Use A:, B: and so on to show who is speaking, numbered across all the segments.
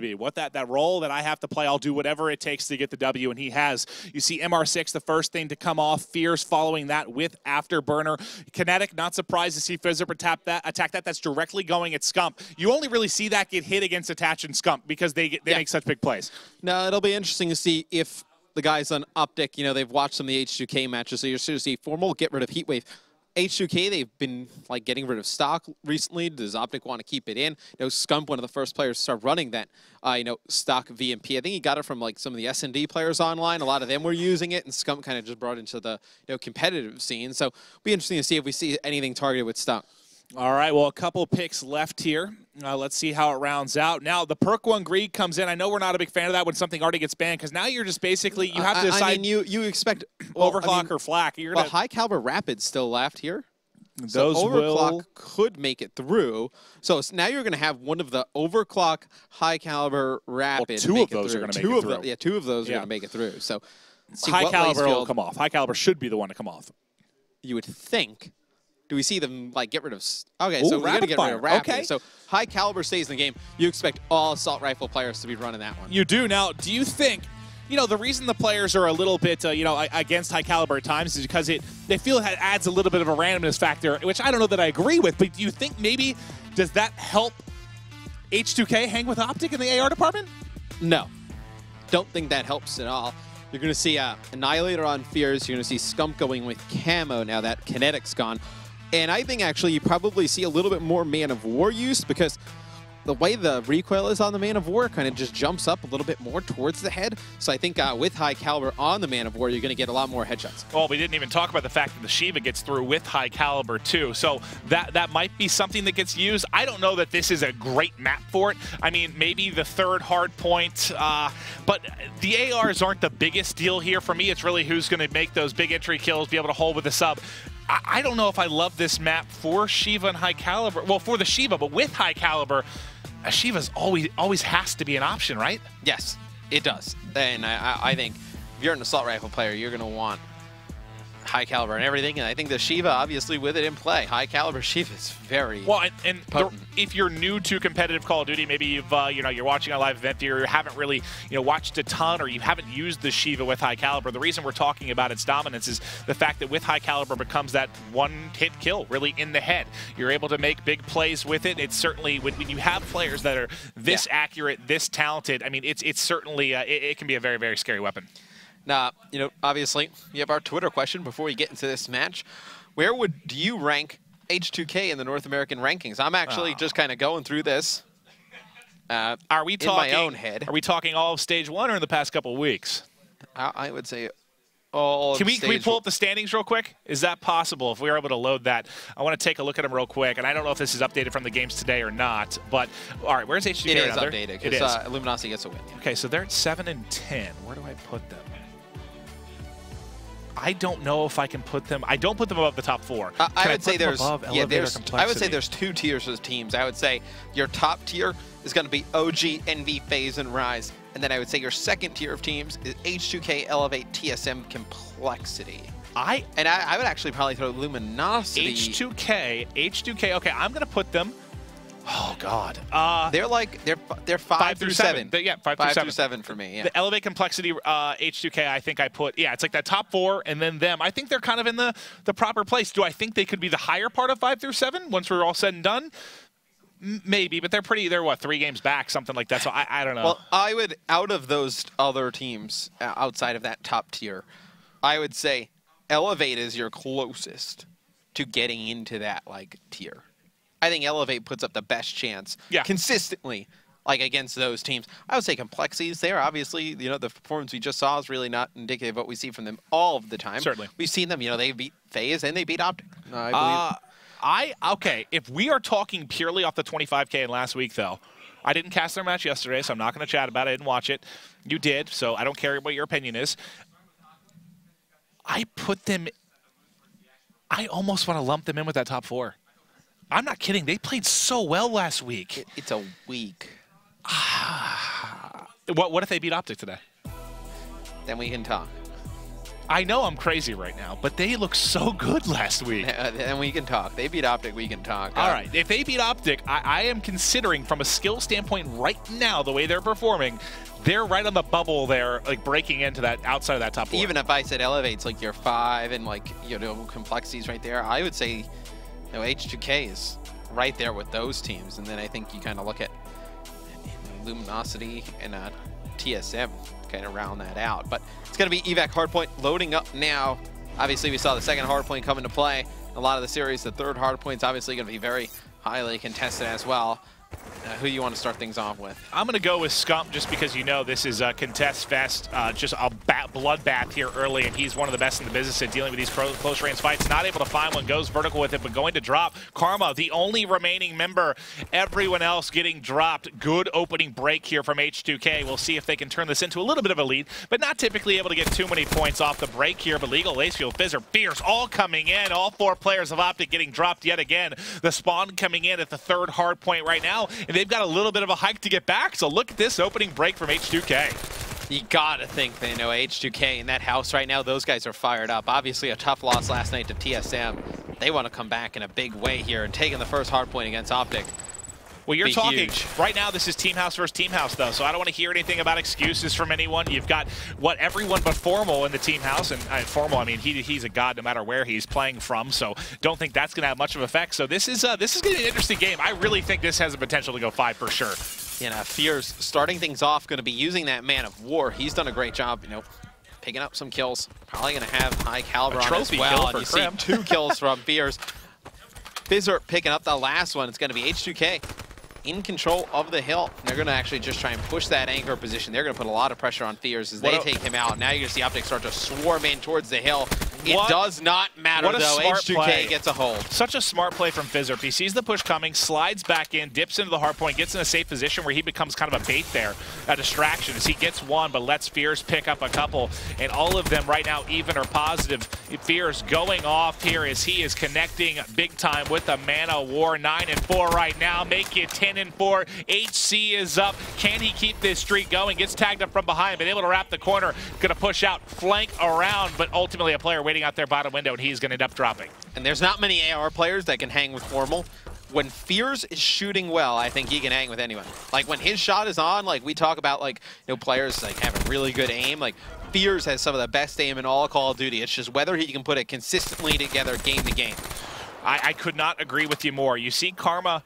A: be. What that role that I have to play, I'll do whatever it takes to get the W, and he has. You see MR6, the first thing to come off. Fierce following that with Afterburner. Kinetic, not surprised to see Fizzip attack that. That's directly going at Scump. You only really see that get hit against Attach and Scump because they make such big plays.
B: No, it'll be interesting to see if the guys on OpTic, you know, they've watched some of the H2K matches, so you're going to see Formal get rid of Heatwave. H2K, they've been like getting rid of stock recently. Does OpTic want to keep it in? You know, Scump, one of the first players to start running that, you know, stock VMP. I think he got it from like some of the S&D players online. A lot of them were using it, and Scump kind of just brought it into the, you know, competitive scene. So it'll be interesting to see if we see anything targeted with stock.
A: All right, well, a couple picks left here. Let's see how it rounds out. Now, the Perk 1 Greed comes in. I know we're not a big fan of that when something already gets banned, because now you're just basically, you have to decide.
B: I mean, you expect
A: Overclock or Flak. You're
B: well, High Caliber Rapid still left here.
A: Those
B: so Overclock could make it through. So now you're going to have one of the Overclock, High Caliber, Rapid.
A: Well, two of those are going to make it through.
B: Yeah, two of those are going to make it through. So
A: High Caliber will come off. High Caliber should be the one to come off.
B: You would think. Do we see them like get rid of? Okay,
A: Ooh,
B: so we're gonna get rid of Rapid.
A: Okay.
B: So High Caliber stays in the game. You expect all assault rifle players to be running that one.
A: You do. Now, do you think, you know, the reason the players are a little bit, you know, against High Caliber at times is because they feel it adds a little bit of a randomness factor, which I don't know that I agree with. But do you think maybe does that help H2K hang with OpTic in the AR department?
B: No, don't think that helps at all. You're going to see Annihilator on Fears. You're going to see Scump going with Camo now that Kinetic's gone. And I think actually you probably see a little bit more Man of War use because the way the recoil is on the Man of War kind of just jumps up a little bit more towards the head. So I think with High Caliber on the Man of War, you're going to get a lot more headshots.
C: Well, we didn't even talk about the fact that the Shiva gets through with High Caliber too. So that might be something that gets used. I don't know that this is a great map for it. I mean, maybe the third hard point, but the ARs aren't the biggest deal here. For me, it's really who's going to make those big entry kills, be able to hold with the sub. I don't know if I love this map for Shiva and High Caliber. Well, for the Shiva, but with High Caliber, a Shiva's always has to be an option, right?
B: Yes, it does. And I think if you're an assault rifle player, you're going to want High Caliber and everything. And I think the Shiva, obviously, with it in play, High Caliber Shiva is very potent.
C: If you're new to competitive Call of Duty, maybe you've you know, you're watching a live event here, you haven't really watched a ton, or you haven't used the Shiva with High Caliber. The reason we're talking about its dominance is the fact that with High Caliber becomes that one-hit kill, really in the head. You're able to make big plays with it. It's certainly when you have players that are this accurate, this talented. I mean, it's certainly it can be a very, very scary weapon.
B: Now, you know, obviously, we have our Twitter question before we get into this match. Where do you rank H2K in the North American rankings? I'm actually just kind of going through this
C: are we talking,
B: in my own head.
C: Are we talking all of Stage 1 or in the past couple of weeks?
B: I would say all
C: Can we pull up the standings real quick? Is that possible? If we were able to load that, I want to take a look at them real quick. And I don't know if this is updated from the games today or not. But, all right, where's H2K?
B: It is updated because Illuminati gets a win.
C: Okay, so they're at 7 and 10. Where do I put them? I don't know if I can put them. I don't put them above the top 4.
B: I would say there's two tiers of teams. I would say your top tier is going to be OG, NV, FaZe, and Rise, and then I would say your second tier of teams is H2K, Elevate, TSM, Complexity. I would actually probably throw Luminosity.
C: H2K. Okay, I'm going to put them. Oh God,
B: they're 5 through 7.
C: Yeah, 5 through 7
B: for me. Yeah.
C: The Elevate, Complexity, H2K. I think I put. Yeah, it's like that top 4 and then them. I think they're kind of in the proper place. Do I think they could be the higher part of 5 through 7 once we're all said and done? Maybe, but they're what, 3 games back, something like that. So I don't know.
B: Well, I would, out of those other teams outside of that top tier, I would say Elevate is your closest to getting into that tier. I think Elevate puts up the best chance consistently, against those teams. I would say Complexities there. Obviously, the performance we just saw is really not indicative of what we see from them all of the time.
C: Certainly.
B: We've seen them, they beat FaZe and they beat OpTic. I believe.
C: Okay, if we are talking purely off the 25K in last week, though, I didn't cast their match yesterday, so I'm not going to chat about it. I didn't watch it. You did, so I don't care what your opinion is. I almost want to lump them in with that top 4. I'm not kidding. They played so well last week.
B: It's a week.
C: What if they beat OpTic today?
B: Then we can talk.
C: I know I'm crazy right now, but they look so good last week.
B: And we can talk. They beat OpTic, we can talk.
C: All right, if they beat OpTic, I am considering from a skill standpoint right now, the way they're performing, they're right on the bubble there, like breaking into that outside of that top 4.
B: Even if I said elevates like your 5 and like, you know, complexities right there, I would say, you know, H2K is right there with those teams. And then I think you kind of look at Luminosity and TSM kind of round that out. But it's going to be evac hardpoint loading up now. Obviously, we saw the second hardpoint come into play. A lot of the series, the third hardpoint's obviously going to be very highly contested as well. Who you want to start things off with?
C: I'm going to go with Scump just because you know this is a contest fest, just a bloodbath here early, and he's one of the best in the business at dealing with these close range fights. Not able to find one, goes vertical with it, but going to drop. Karma, the only remaining member, everyone else getting dropped. Good opening break here from H2K. We'll see if they can turn this into a little bit of a lead, but not typically able to get too many points off the break here. But Legal, Lacefield, Fizzer, Fierce, all coming in. All 4 players of OpTic getting dropped yet again. The spawn coming in at the third hard point right now, and they've got a little bit of a hike to get back. So look at this opening break from H2K.
B: You gotta think they know H2K in that house right now. Those guys are fired up. Obviously a tough loss last night to TSM. They want to come back in a big way here and taking the first hard point against OpTic.
C: Well, you're talking
B: huge.
C: right now. This is Team House versus Team House, though, so I don't want to hear anything about excuses from anyone. You've got everyone but Formal in the Team House, and Formal, I mean, he's a god no matter where he's playing from. So don't think that's going to have much of an effect. So this is going to be an interesting game. I really think this has the potential to go 5 for sure.
B: You know, Fears starting things off, going to be using that Man of War. He's done a great job, you know, picking up some kills. Probably going to have high caliber on as well. And you see 2 kills from Fears. Fizzer picking up the last one. It's going to be H2K in control of the hill. They're going to actually just try and push that anchor position. They're going to put a lot of pressure on Fears as they take him out. Now you're going to see OpTic start to swarm in towards the hill. It does not matter, though. H2K gets a hold.
C: Such a smart play from Fizzer. He sees the push coming, slides back in, dips into the hard point, gets in a safe position where he becomes kind of a bait there, a distraction, as he gets one, but lets Fears pick up a couple. And all of them right now even or positive. Fears going off here as he is connecting big time with the Man of War. 9-4 right now, make it 10-4. HC is up. Can he keep this streak going? Gets tagged up from behind, but able to wrap the corner. Gonna push out, flank around, but ultimately a player waiting out there bottom window, and he's going to end up dropping.
B: And there's not many AR players that can hang with Formal. When Fears is shooting well, I think he can hang with anyone. Like when his shot is on, like we talk about, like, you know, players like having really good aim. Like Fears has some of the best aim in all of Call of Duty. It's just whether he can put it consistently together game to game.
C: I could not agree with you more. You see Karma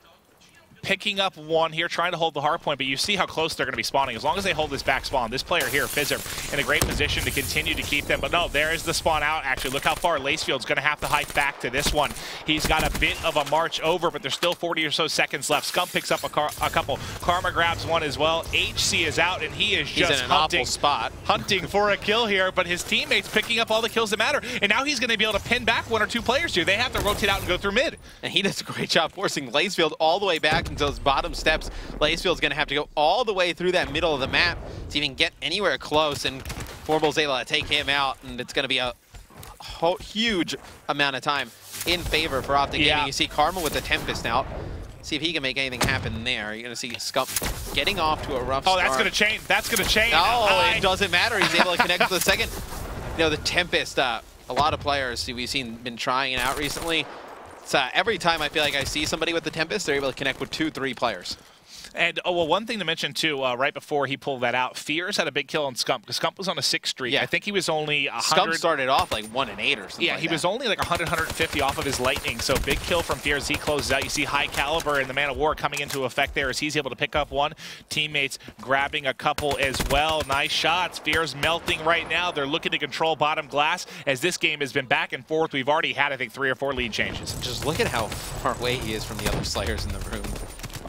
C: picking up one here, trying to hold the hard point, but you see how close they're going to be spawning. As long as they hold this back spawn, this player here, Fizzer, in a great position to continue to keep them. But no, there is the spawn out, actually. Look how far Lacefield's going to have to hike back to this one. He's got a bit of a march over, but there's still 40 or so seconds left. Scump picks up a couple. Karma grabs one as well. HC is out, and he is just
B: in an awful spot.
C: hunting for a kill here, but his teammates picking up all the kills that matter. And now he's going to be able to pin back 1 or 2 players here. They have to rotate out and go through mid.
B: And he does a great job forcing Lacefield all the way back into those bottom steps. Lacefield's going to have to go all the way through that middle of the map to even get anywhere close, and Formal's able to take him out, and it's going to be a huge amount of time in favor for OpTic Gaming. You see Karma with the Tempest out. See if he can make anything happen there. You're going to see Scump getting off to a rough start.
C: Oh, that's going to change. That's going to change.
B: Oh, it doesn't matter. He's able to connect to the second. You know, the Tempest, a lot of players we've seen been trying it out recently. So every time I feel like I see somebody with the Tempest, they're able to connect with 2-3 players.
C: And, oh, well, one thing to mention, too, right before he pulled that out, Fears had a big kill on Scump, because Scump was on a 6 streak.
B: Yeah.
C: I think he was only 100.
B: Scump started off like 1 and 8 or something.
C: Yeah,
B: like
C: he was only like 100, 150 off of his Lightning, so big kill from Fears. He closes out. You see High Caliber and the Man of War coming into effect there as he's able to pick up one. Teammates grabbing a couple as well. Nice shots. Fears melting right now. They're looking to control bottom glass as this game has been back and forth. We've already had, I think, 3 or 4 lead changes.
B: Just look at how far away he is from the other Slayers in the room.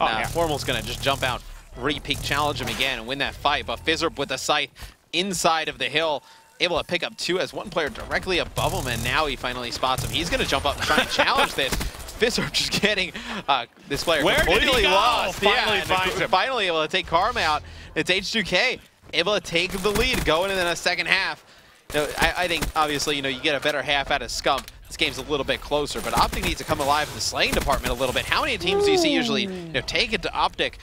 C: Oh, yeah.
B: Formal's going to just jump out, re-peek, challenge him again, and win that fight. But Fizzer with the sight inside of the hill, able to pick up 2 as one player directly above him, and now he finally spots him. He's going to jump up and try and challenge this. Fizzer just getting this player completely lost.
C: Finally finds him.
B: Finally able to take Karma out. It's H2K able to take the lead going into the second half. You know, I think, obviously, you know, you get a better half out of Scump. This game's a little bit closer, but OpTic needs to come alive in the slaying department a little bit. How many teams do you see usually, you know, take it to OpTic,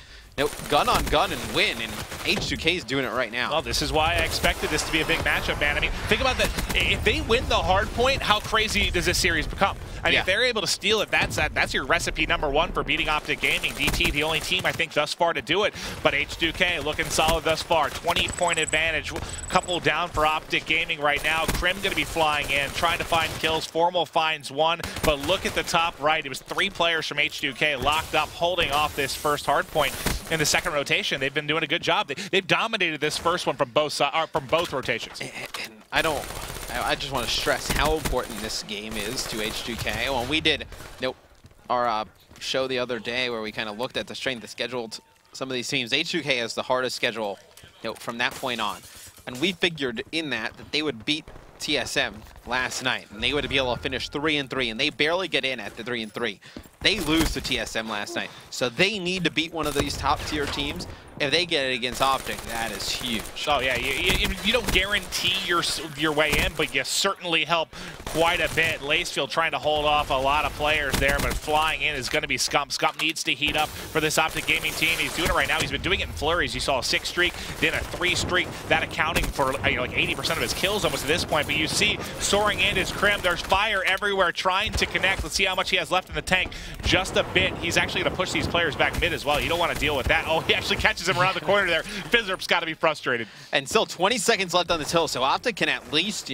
B: gun on gun and win, and H2K is doing it right now.
C: Well, this is why I expected this to be a big matchup, man. I mean, think about that. If they win the hard point, how crazy does this series become? I mean, if they're able to steal it, that's your recipe #1 for beating OpTic Gaming. DT, the only team, I think, thus far to do it. But H2K looking solid thus far. 20-point advantage. Couple down for OpTic Gaming right now. Krim going to be flying in, trying to find kills. Formal finds one. But look at the top right. It was 3 players from H2K locked up, holding off this first hard point in the second rotation. They've been doing a good job. They've dominated this first one from both rotations.
B: And I just want to stress how important this game is to H2K. When we did our show the other day where we kind of looked at the strength of scheduled some of these teams, H2K has the hardest schedule from that point on. And we figured in that they would beat TSM last night, and they would be able to finish 3-3, and they barely get in at the 3-3. They lose to TSM last night, so they need to beat one of these top-tier teams. If they get it against OpTic, that is huge.
C: Oh, yeah. You don't guarantee your way in, but you certainly help quite a bit. Lacefield trying to hold off a lot of players there, but flying in is going to be Scump. Scump needs to heat up for this OpTic Gaming team. He's doing it right now. He's been doing it in flurries. You saw a 6 streak, then a 3 streak. That accounting for like 80% of his kills almost at this point. But you see soaring in is Krim. There's fire everywhere trying to connect. Let's see how much he has left in the tank. Just a bit. He's actually going to push these players back mid as well. You don't want to deal with that. Oh, he actually catches him around the corner there. Fizzerp's got to be frustrated.
B: And still 20 seconds left on this hill, so OpTic can at least,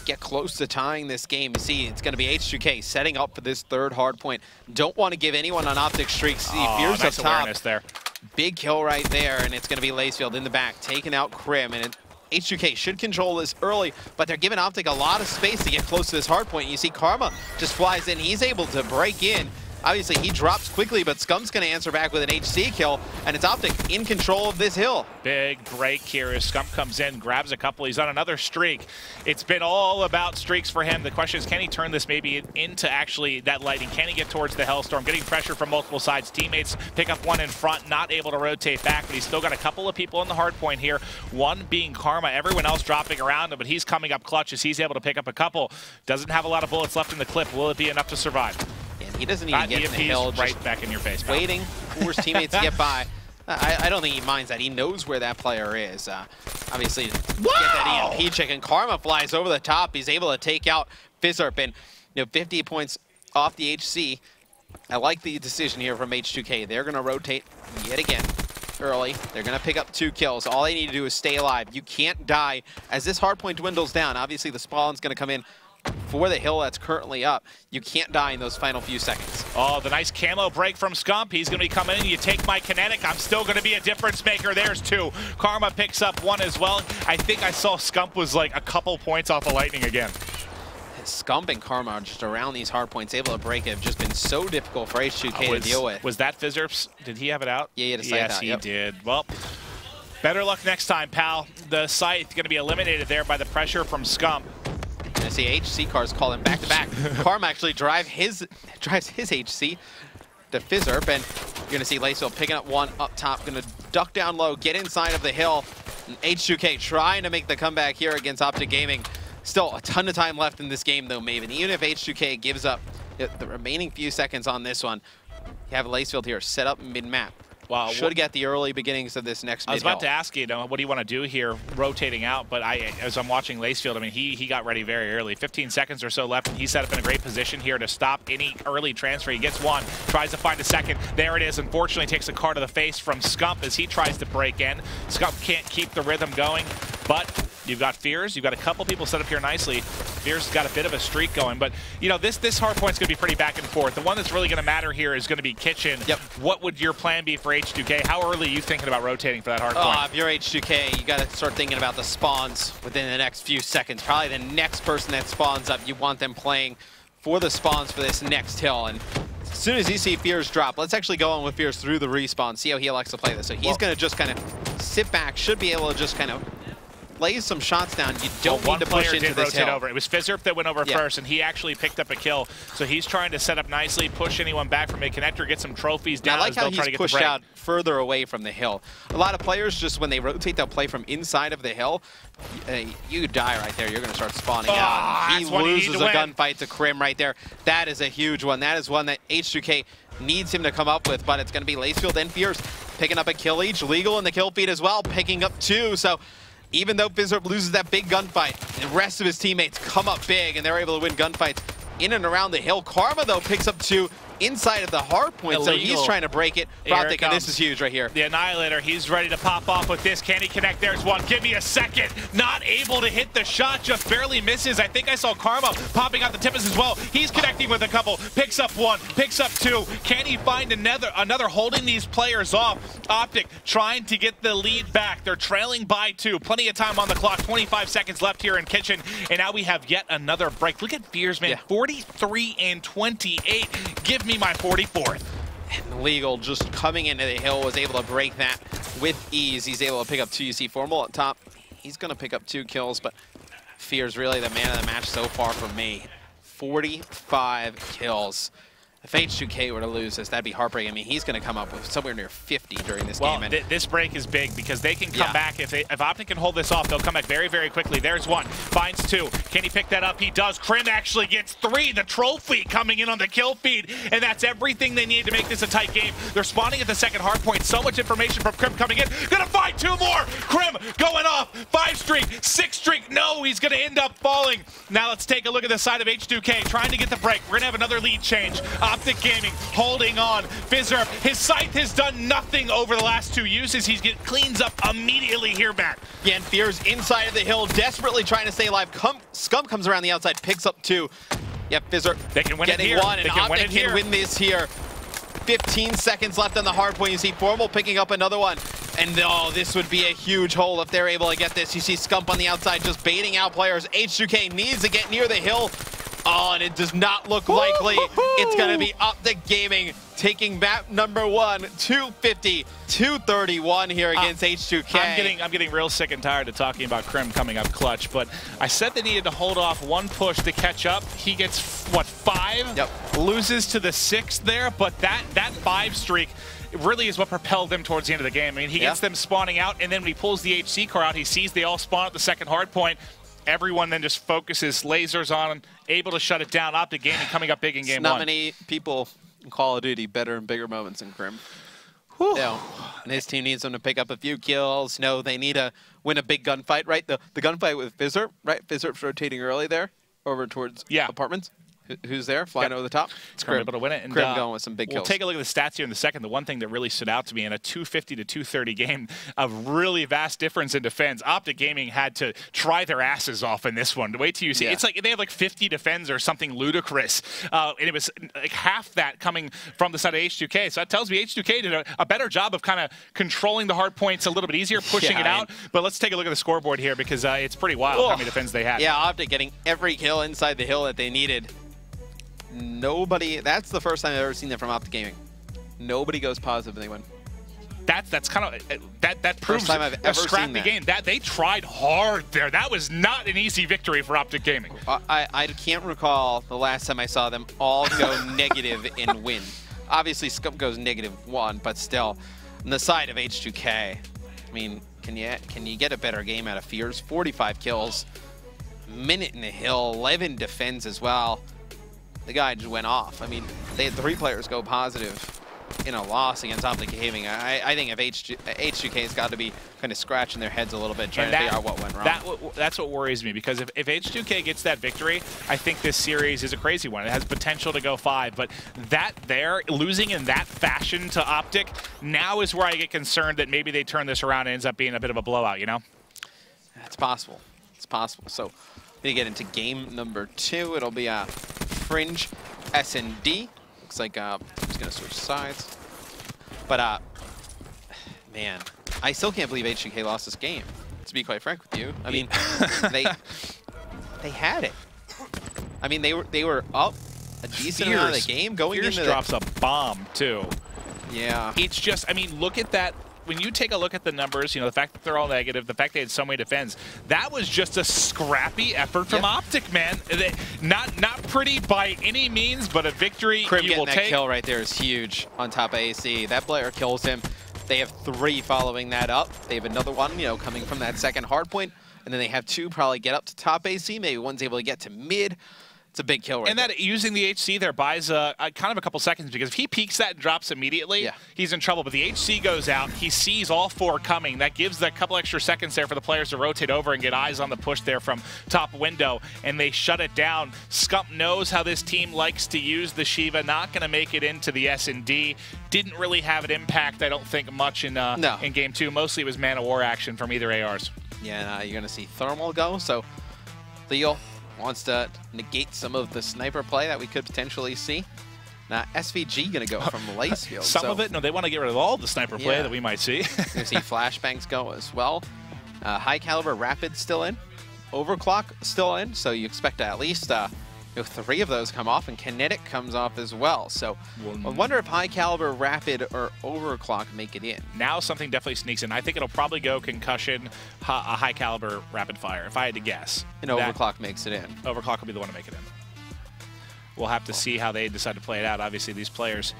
B: get close to tying this game. You see, it's going to be H2K setting up for this third hard point. Don't want to give anyone on OpTic streaks. See, Fears
C: nice
B: up top.
C: Awareness there.
B: Big kill right there, and it's going to be Lacefield in the back, taking out Krim. And H2K should control this early, but they're giving OpTic a lot of space to get close to this hard point. You see Karma just flies in. He's able to break in. Obviously, he drops quickly, but Scump's going to answer back with an HC kill, and it's OpTic in control of this hill.
C: Big break here as Scump comes in, grabs a couple. He's on another streak. It's been all about streaks for him. The question is, can he turn this maybe into actually that lightning? Can he get towards the Hellstorm? Getting pressure from multiple sides. Teammates pick up one in front, not able to rotate back, but he's still got a couple of people in the hard point here. One being Karma, everyone else dropping around him, but he's coming up clutch as he's able to pick up a couple. Doesn't have a lot of bullets left in the clip. Will it be enough to survive?
B: And he doesn't even get in the hill,
C: right back in your face.
B: Waiting for his teammates to get by. I don't think he minds that. He knows where that player is. Obviously, get that EMP check, and Karma flies over the top. He's able to take out Fizzerp, and 50 points off the HC. I like the decision here from H2K. They're going to rotate yet again early. They're going to pick up 2 kills. All they need to do is stay alive. You can't die as this hardpoint dwindles down. Obviously, the spawn's going to come in for the hill that's currently up. You can't die in those final few seconds.
C: Oh, the nice camo break from Scump. He's going to be coming in. You take my kinetic. I'm still going to be a difference maker. There's 2. Karma picks up 1 as well. I think I saw Scump was like a couple points off of lightning again.
B: Scump and Karma are just around these hard points, able to break it. Have just been so difficult for H2K to deal with.
C: Was that Fizzerp's? Did he have it out?
B: Yeah, he had a sight out.
C: Yes, he did. Well, better luck next time, pal. The Scythe going to be eliminated there by the pressure from Scump.
B: I see HC cars call him back to back. Karma actually drives his HC to Fizzerp, and you're going to see Lacefield picking up 1 up top, going to duck down low, get inside of the hill. And H2K trying to make the comeback here against OpTic Gaming. Still a ton of time left in this game though, Maven. Even if H2K gives up the remaining few seconds on this one, you have Lacefield here set up mid-map.
C: Wow,
B: should get the early beginnings of this next mid-hill.
C: I was about to ask you, what do you want to do here, rotating out? But as I'm watching Lacefield, I mean, he got ready very early. 15 seconds or so left, and he's set up in a great position here to stop any early transfer. He gets 1, tries to find a second. There it is. Unfortunately, takes a car to the face from Scump as he tries to break in. Scump can't keep the rhythm going, but you've got Fears. You've got a couple people set up here nicely. Fears has got a bit of a streak going, but this hard point's going to be pretty back and forth. The one that's really going to matter here is going to be Kitchen.
B: Yep.
C: What would your plan be for H2K? How early are you thinking about rotating for that hard point?
B: If you're H2K, you got to start thinking about the spawns within the next few seconds. Probably the next person that spawns up, you want them playing for the spawns for this next hill. And as soon as you see Fears drop, let's actually go on with Fears through the respawn, see how he likes to play this. So he's going to just kind of sit back, should be able to just kind of lay some shots down. You don't need to push into this hill.
C: Over. It was Fizzerp that went over first, and he actually picked up a kill. So he's trying to set up nicely, push anyone back from mid-connector, get some trophies down.
B: I like how he's pushed out further away from the hill. A lot of players, just when they rotate, they'll play from inside of the hill. You die right there. You're going to start spawning out. He loses a gunfight to Krim right there. That is a huge one. That is one that H2K needs him to come up with, but it's going to be Lacefield and Fierce picking up a kill each. Legal in the kill feed as well, picking up 2. So even though Fizzerp loses that big gunfight, the rest of his teammates come up big, and they're able to win gunfights in and around the hill. Karma, though, picks up 2 inside of the hard point, so he's trying to break it. OpTic, and this is huge right here.
C: The Annihilator, he's ready to pop off with this. Can he connect? There's one. Give me a second. Not able to hit the shot, just barely misses. I think I saw Karma popping out the tippers as well. He's connecting with a couple. Picks up 1, picks up 2. Can he find another holding these players off? OpTic trying to get the lead back. They're trailing by 2. Plenty of time on the clock. 25 seconds left here in Kitchen, and now we have yet another break. Look at Fears, man. 43 and 28. Give me my 44th.
B: And Legal just coming into the hill was able to break that with ease. He's able to pick up 2. You see Formal up top. He's going to pick up 2 kills, but Fear's really the man of the match so far for me. 45 kills. If H2K were to lose this, that'd be heartbreaking. I mean, he's going to come up with somewhere near 50 during this game. And
C: this break is big because they can come back. If OpTic can hold this off, they'll come back very, very quickly. There's 1. Finds 2. Can he pick that up? He does. Krim actually gets 3. The trophy coming in on the kill feed, and that's everything they need to make this a tight game. They're spawning at the second hard point. So much information from Krim coming in. Gonna find 2 more. Krim going off. 5 streak, 6 streak. No, he's gonna end up falling. Now let's take a look at the side of H2K, trying to get the break. We're gonna have another lead change. OpTic Gaming holding on. Fizzerp, his scythe has done nothing over the last 2 uses. He cleans up immediately here, Matt.
B: Yeah, and Fear's inside of the hill, desperately trying to stay alive. Scum comes around the outside, picks up 2. Yep, Fizzerp
C: they can win
B: getting
C: it here.
B: 1, and OpTic can win this here. 15 seconds left on the hard point. You see Formal picking up another one. And oh, this would be a huge hole if they're able to get this. You see Scump on the outside just baiting out players. H2K needs to get near the hill. Oh, and it does not look likely. It's going to be OpTic Gaming taking map number 1, 250-231 here against H2K.
C: I'm getting real sick and tired of talking about Krim coming up clutch, but I said they needed to hold off 1 push to catch up. He gets, what, 5?
B: Yep.
C: Loses to the 6th there, but that 5 streak really is what propelled them towards the end of the game. I mean, he gets them spawning out, and then when he pulls the HC car out, he sees they all spawn at the second hard point. Everyone then just focuses lasers on him, able to shut it down. OpTic Gaming coming up big in game 1.
B: Not many people in Call of Duty better and bigger moments than Krim. No. And his team needs him to pick up a few kills. No, they need to win a big gunfight, right? The gunfight with Fizzerp, right? Fizzerp's rotating early there over towards apartments. Who's there? Flying over the top? It's
C: Krim able to win it. And
B: Krim going with some big kills.
C: We'll take a look at the stats here in a second. The one thing that really stood out to me in a 250 to 230 game, a really vast difference in defense. OpTic Gaming had to try their asses off in this one. Wait till you see. It's like they have like 50 defends or something ludicrous. And it was like half that coming from the side of H2K. So that tells me H2K did a better job of kind of controlling the hard points a little bit easier, pushing it out. But let's take a look at the scoreboard here because it's pretty wild how many defends they had.
B: Yeah, OpTic getting every kill inside the hill that they needed. Nobody, that's the first time I've ever seen that from OpTic Gaming. Nobody goes positive when they win.
C: That's kind of that proves
B: first time I've ever
C: scrappy
B: seen that.
C: game. That they tried hard there. That was not an easy victory for OpTic Gaming.
B: I can't recall the last time I saw them all go negative and win. Obviously, Scump goes -1, but still, on the side of H2K, I mean, can you get a better game out of Fears? 45 kills, minute in the hill, 11 defends as well. The guy just went off. I mean, they had 3 players go positive in a loss against OpTic Gaming. I think if H2K's got to be kind of scratching their heads a little bit, trying to figure out what went wrong.
C: That's what worries me, because if H2K gets that victory, I think this series is a crazy one. It has potential to go 5, but losing in that fashion to OpTic, now is where I get concerned that maybe they turn this around and ends up being a bit of a blowout, you know?
B: It's possible. It's possible. So, we get into game number 2. It'll be a Fringe S&D. Looks like I'm just going to switch sides. But, man, I still can't believe H2K lost this game, to be quite frank with you. I mean, they had it. I mean, they were up a decent amount of the game going into
C: drops a bomb, too.
B: Yeah.
C: It's just, I mean, look at that. When you take a look at the numbers, you know, the fact that they're all negative, the fact they had so many defends, that was just a scrappy effort from OpTic, man. Not pretty by any means, but a victory
B: Krim
C: you will
B: getting that
C: take.
B: kill right there is huge on top of AC. That player kills him. They have 3 following that up. They have another one, you know, coming from that second hard point, and then they have 2 probably get up to top AC. Maybe one's able to get to mid. It's a big kill right
C: And that using the HC there buys kind of a couple seconds, because if he peeks that and drops immediately, he's in trouble. But the HC goes out. He sees all 4 coming. That gives a couple extra seconds there for the players to rotate over and get eyes on the push there from top window, and they shut it down. Scump knows how this team likes to use the Shiva. Not going to make it into the S&D. Didn't really have an impact, I don't think, much in Game 2. Mostly it was Man of War action from either ARs.
B: Yeah, you're going to see Thermal go, so Leo wants to negate some of the sniper play that we could potentially see. Now, SVG going to go from Lacefield.
C: Some of it? No, they want to get rid of all the sniper play that we might see.
B: You're going to see flashbangs go as well. High Caliber Rapid still in. Overclock still in, so you expect at least 3 of those come off, and Kinetic comes off as well. So I wonder if High Caliber Rapid or Overclock make it in.
C: Now something definitely sneaks in. I think it'll probably go Concussion, a High Caliber Rapid Fire, if I had to guess.
B: And Overclock makes it in.
C: Overclock will be the one to make it in. We'll have to see how they decide to play it out. Obviously, these players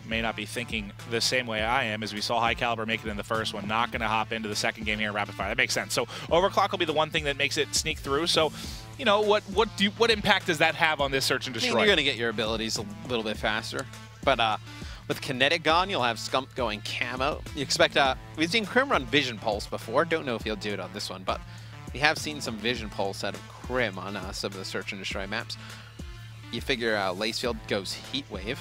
C: may not be thinking the same way I am, as we saw High Caliber make it in the first one. Not going to hop into the second game here in Rapid Fire. That makes sense. So Overclock will be the one thing that makes it sneak through. So, you know, what impact does that have on this Search and Destroy?
B: I mean, you're going to get your abilities a little bit faster. But with Kinetic gone, you'll have Scump going camo. You expect, we've seen Crim run Vision Pulse before. Don't know if he'll do it on this one, but we have seen some Vision Pulse out of Crim on some of the Search and Destroy maps. You figure Lacefield goes Heat Wave.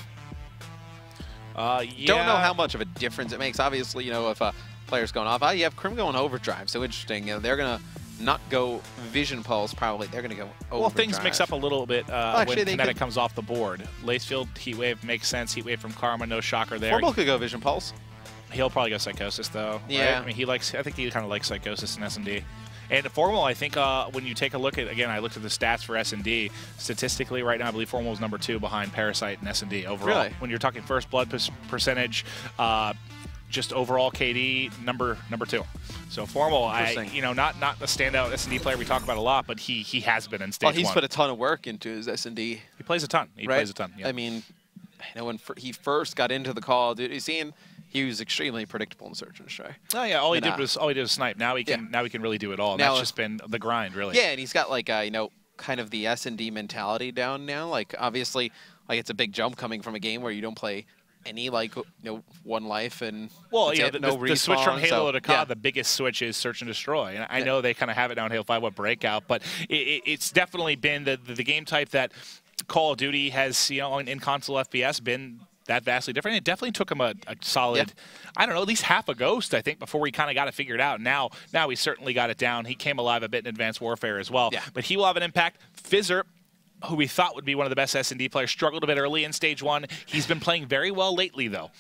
B: Don't know how much of a difference it makes. Obviously, you know, if a player's going off, you have Crim going Overdrive. So interesting. You know, they're going to not go Vision Pulse, probably. They're going to go Overdrive.
C: Well, things mix up a little bit when Kinetic comes off the board. Lacefield, Heat Wave makes sense. Heat Wave from Karma, no shocker there.
B: Formal could go Vision Pulse.
C: He'll probably go Psychosis, though.
B: Yeah.
C: Right? I mean, I think he kind of likes Psychosis in S&D. And Formal, I think when you take a look at, again, I looked at the stats for S&D. Statistically, right now, I believe Formal is number 2 behind Parasite and S&D overall.
B: Really?
C: When you're talking first blood percentage, just overall KD, number 2. So Formal, you know, not the standout S&D player we talk about a lot, but he has been in stage 1.
B: Well, he's put a ton of work into his S&D.
C: He plays a ton. He plays a ton. Yeah.
B: I mean, you know, when he first got into the Call of Duty scene, he was extremely predictable in Search and Destroy.
C: Oh yeah, all he did was snipe. Now he can really do it all. And that's just been the grind, really.
B: Yeah, and he's got like you know, kind of the S&D mentality down now. Like obviously, like it's a big jump coming from a game where you don't play any like one life and
C: the switch from Halo to COD, the biggest switch is Search and Destroy. And I know they kind of have it down Halo 5 with Breakout, but it's definitely been the game type that Call of Duty has, you know, in console FPS been that vastly different. It definitely took him a solid, I don't know, at least half a Ghost, I think, before he kind of got it figured out. Now he certainly got it down. He came alive a bit in Advanced Warfare as well. But he will have an impact. Fizzer, who we thought would be one of the best S&D players, struggled a bit early in Stage 1. He's been playing very well lately, though.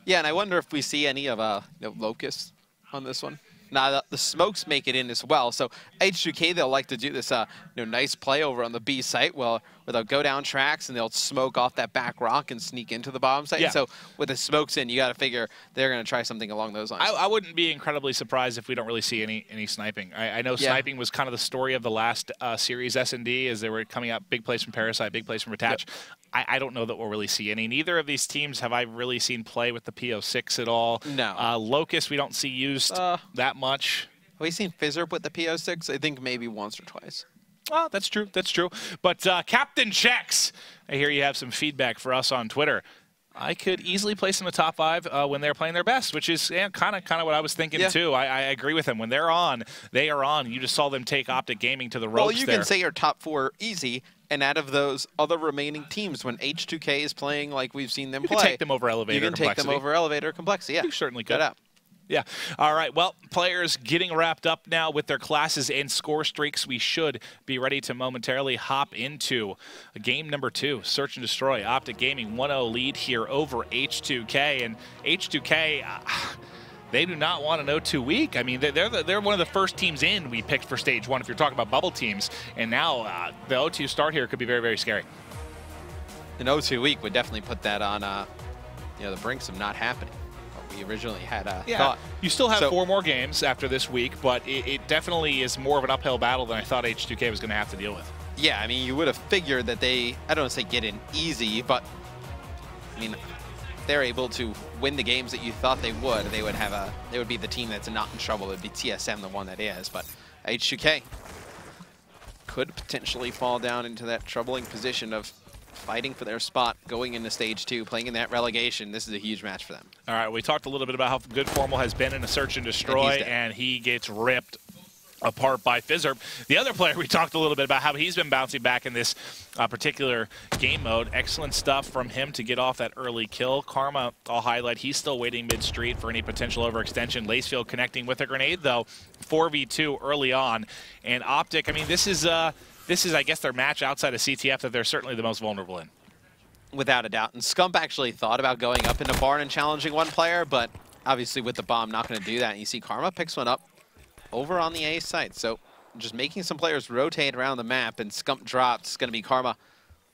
C: Yeah,
B: and I wonder if we see any of Locust on this one. Now, the smokes make it in as well. So H2K, they'll like to do this nice play over on the B site where they'll go down tracks and they'll smoke off that back rock and sneak into the bottom site. So with the smokes in, you got to figure they're going to try something along those lines.
C: I wouldn't be incredibly surprised if we don't really see any sniping. I know sniping was kind of the story of the last series S&D, as they were coming out big plays from Parasite, big plays from Attach. I don't know that we'll really see any. Neither of these teams have I really seen play with the PO6 at all.
B: No.
C: Locust we don't see used that much.
B: Have we seen Fizzer with the PO6? I think maybe once or twice.
C: Oh, that's true. That's true. But Captain Checks, I hear you have some feedback for us on Twitter. I could easily place them in the top 5 when they're playing their best, which is kind of what I was thinking too. I agree with him. When they're on, they are on. You just saw them take OpTic Gaming to the ropes.
B: Well, you can say your top 4 easy, and out of those other remaining teams, when H2K is playing like we've seen them play,
C: you can take them over Elevator
B: Complexity. You can take them over Elevator Complexity. Yeah,
C: you certainly could.
B: Out.
C: Yeah. All right. Well, players getting wrapped up now with their classes and score streaks. We should be ready to momentarily hop into game number 2, Search and Destroy. OpTic Gaming 1-0 lead here over H2K. And H2K, they do not want an 0-2 week. I mean, they're one of the first teams in we picked for Stage 1 if you're talking about bubble teams. And now the 0-2 start here could be very, very scary.
B: An 0-2 week would definitely put that on the brinks of not happening. We originally had thought.
C: You still have 4 more games after this week, but it definitely is more of an uphill battle than I thought H2K was going to have to deal with.
B: Yeah, I mean, you would have figured that I don't want to say get in easy, but I mean, if they're able to win the games that you thought they would be the team that's not in trouble. It would be TSM, the one that is, but H2K could potentially fall down into that troubling position of fighting for their spot going into stage 2, playing in that relegation. This is a huge match for them.
C: All right, we talked a little bit about how good Formal has been in a search and destroy, and he gets ripped apart by Fizzerp. The other player, we talked a little bit about how he's been bouncing back in this particular game mode. Excellent stuff from him to get off that early kill. Karma, I'll highlight, he's still waiting mid-street for any potential overextension. Lacefield connecting with a grenade, though, 4v2 early on. And OpTic, I mean, this is, I guess, their match outside of CTF that they're certainly the most vulnerable in.
B: Without a doubt. And Scump actually thought about going up into Barn and challenging one player, but obviously with the bomb, not going to do that. And you see Karma picks one up over on the A site. So just making some players rotate around the map, and Scump dropped. It's going to be Karma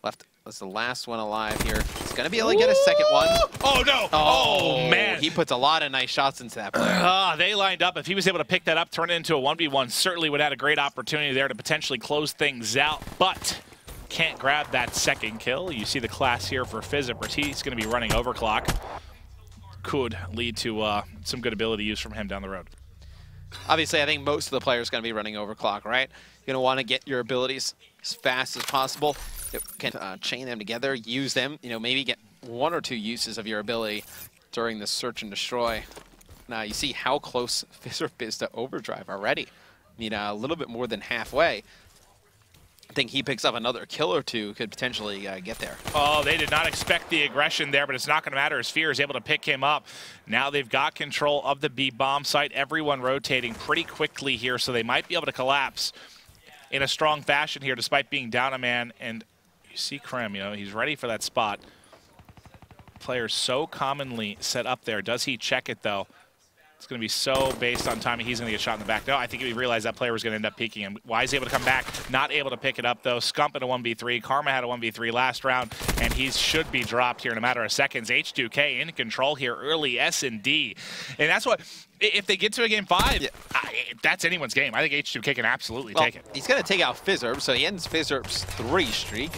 B: left as the last one alive here. He's going to be able to get a second one.
C: Oh, no. Oh, man.
B: He puts a lot of nice shots into that player.
C: They lined up. If he was able to pick that up, turn it into a 1v1, certainly would have had a great opportunity there to potentially close things out, but can't grab that second kill. You see the class here for Fizzerp. He's going to be running overclock. Could lead to some good ability use from him down the road.
B: Obviously, I think most of the players are going to be running overclock, right? You're going to want to get your abilities as fast as possible. You can chain them together, use them, maybe get 1 or 2 uses of your ability during the search and destroy. Now, you see how close Fizzerp is to overdrive already. A little bit more than halfway. I think he picks up another kill or 2, could potentially get there.
C: Oh, they did not expect the aggression there, but it's not going to matter as Fear is able to pick him up. Now they've got control of the B bomb site. Everyone rotating pretty quickly here, so they might be able to collapse in a strong fashion here despite being down a man. And you see Krem, he's ready for that spot. Players so commonly set up there. Does he check it, though? It's going to be so based on timing. He's going to get shot in the back. No, I think he realized that player was going to end up peeking him. Wise able to come back, not able to pick it up, though. Scump in a 1v3. Karma had a 1v3 last round, and he should be dropped here in a matter of seconds. H2K in control here early, S&D. And that's what, if they get to a game 5, that's anyone's game. I think H2K can absolutely take it.
B: He's going to take out Fizzerp, so he ends Fizzerp's 3 streak.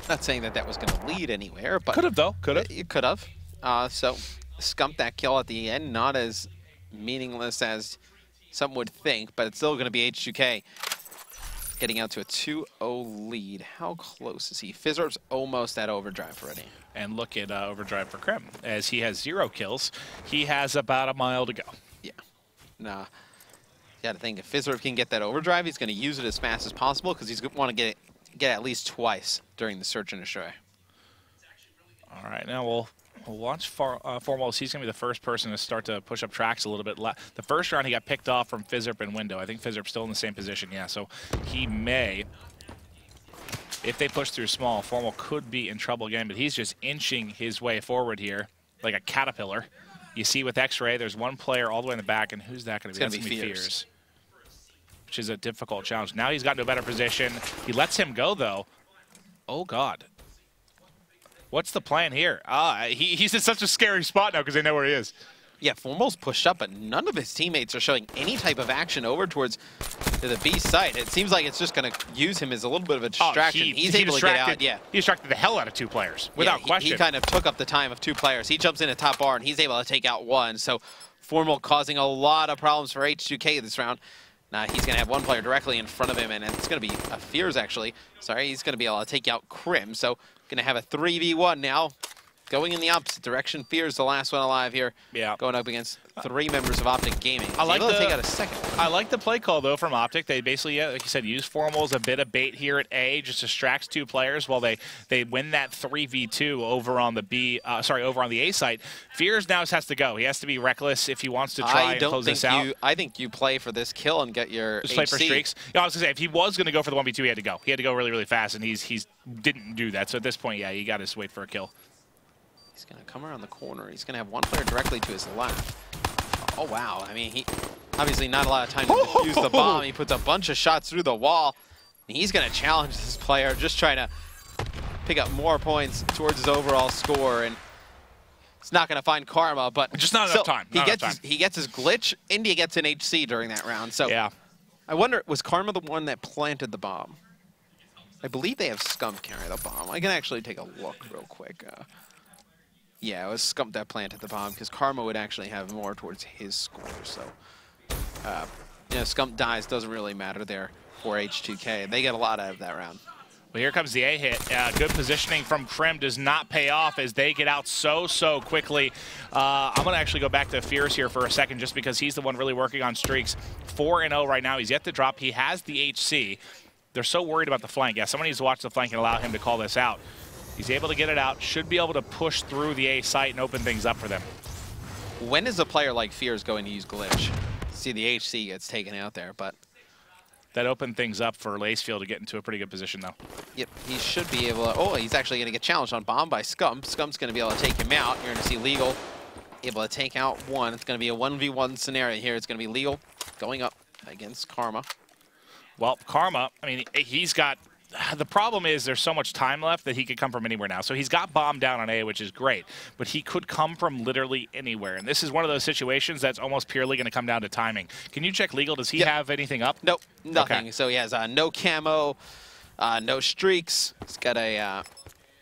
B: Not saying that was going to lead anywhere, but
C: could have, though. Could have.
B: It could have. So Scump that kill at the end, not as meaningless as some would think, but it's still going to be H2K getting out to a 2-0 lead. How close is he? Fizzerp's almost at overdrive already.
C: And look at overdrive for Krem. As he has 0 kills, he has about a mile to go.
B: Yeah. Nah. You got to think if Fizzerp can get that overdrive, he's going to use it as fast as possible because he's going to want to get at least twice during the search and destroy.
C: All right, now we'll watch Foremost. He's going to be the first person to start to push up tracks a little bit. The first round, he got picked off from Fizzerp and Window. I think Fizzerp's still in the same position, yeah. So he may, if they push through small, Formal could be in trouble again, but he's just inching his way forward here like a caterpillar. You see with X-Ray, there's one player all the way in the back, and who's that going to be? That's going to be Fears, which is a difficult challenge. Now he's got to a better position. He lets him go, though. Oh, God. What's the plan here? He's in such a scary spot now because they know where he is.
B: Yeah, Formal's pushed up, but none of his teammates are showing any type of action over towards the B site. It seems like it's just going to use him as a little bit of a distraction. He's able to get out. Yeah,
C: he distracted the hell out of 2 players, without question.
B: He kind of took up the time of 2 players. He jumps in at top bar, and he's able to take out 1. So Formal causing a lot of problems for H2K this round. Now he's going to have 1 player directly in front of him, and it's going to be Fears, actually. Sorry, he's going to be able to take out Krim. So going to have a 3v1 now. Going in the opposite direction. Fears the last one alive here. Yeah. Going up against 3 members of OpTic Gaming.
C: I like
B: to take out a second one.
C: I like the play call, though, from OpTic. They basically, like you said, use Formal as a bit of bait here at A, just distracts 2 players while they win that 3v2 over on the over on the A site. Fears now has to go. He has to be reckless if he wants to try and close this out.
B: I think you play for this kill and get your
C: just play for streaks. Yeah, I was gonna say if he was gonna go for the 1v2, he had to go. He had to go really, really fast, and he's didn't do that. So at this point, yeah, you got to wait for a kill.
B: He's going to come around the corner. He's going to have 1 player directly to his left. Oh, wow. I mean, he obviously not a lot of time to defuse the bomb. He puts a bunch of shots through the wall. And he's going to challenge this player, just trying to pick up more points towards his overall score. And it's not going to find Karma, but
C: just not enough time.
B: He gets his glitch. India gets an HC during that round. So
C: yeah.
B: I wonder, was Karma the one that planted the bomb? I believe they have Scump carry the bomb. I can actually take a look real quick. Yeah, it was Scump that planted the bomb because Karma would actually have more towards his score. So, Scump dies, doesn't really matter there. for H2K. They get a lot out of that round.
C: Well, here comes the A hit. Good positioning from Krim does not pay off as they get out so quickly. I'm going to actually go back to Fierce here for a second just because he's the one really working on streaks. 4-0 right now. He's yet to drop. He has the HC. They're so worried about the flank. Yeah, someone needs to watch the flank and allow him to call this out. He's able to get it out. Should be able to push through the A site and open things up for them.
B: When is a player like Fierce going to use glitch? See, the HC gets taken out there, but...
C: That opened things up for Lacefield to get into a pretty good position, though.
B: Yep, he should be able to... Oh, he's actually going to get challenged on bomb by Scump. Scump's going to be able to take him out. You're going to see Legal able to take out one. It's going to be a 1v1 scenario here. It's going to be Legal going up against Karma.
C: Well, Karma, I mean, he's got... The problem is there's so much time left that he could come from anywhere now. So he's got bomb down on A, which is great, but he could come from literally anywhere. And this is one of those situations that's almost purely going to come down to timing. Can you check Legal? Does he have anything up?
B: Nope, nothing.
C: Okay.
B: So he has no camo, no streaks. He's got a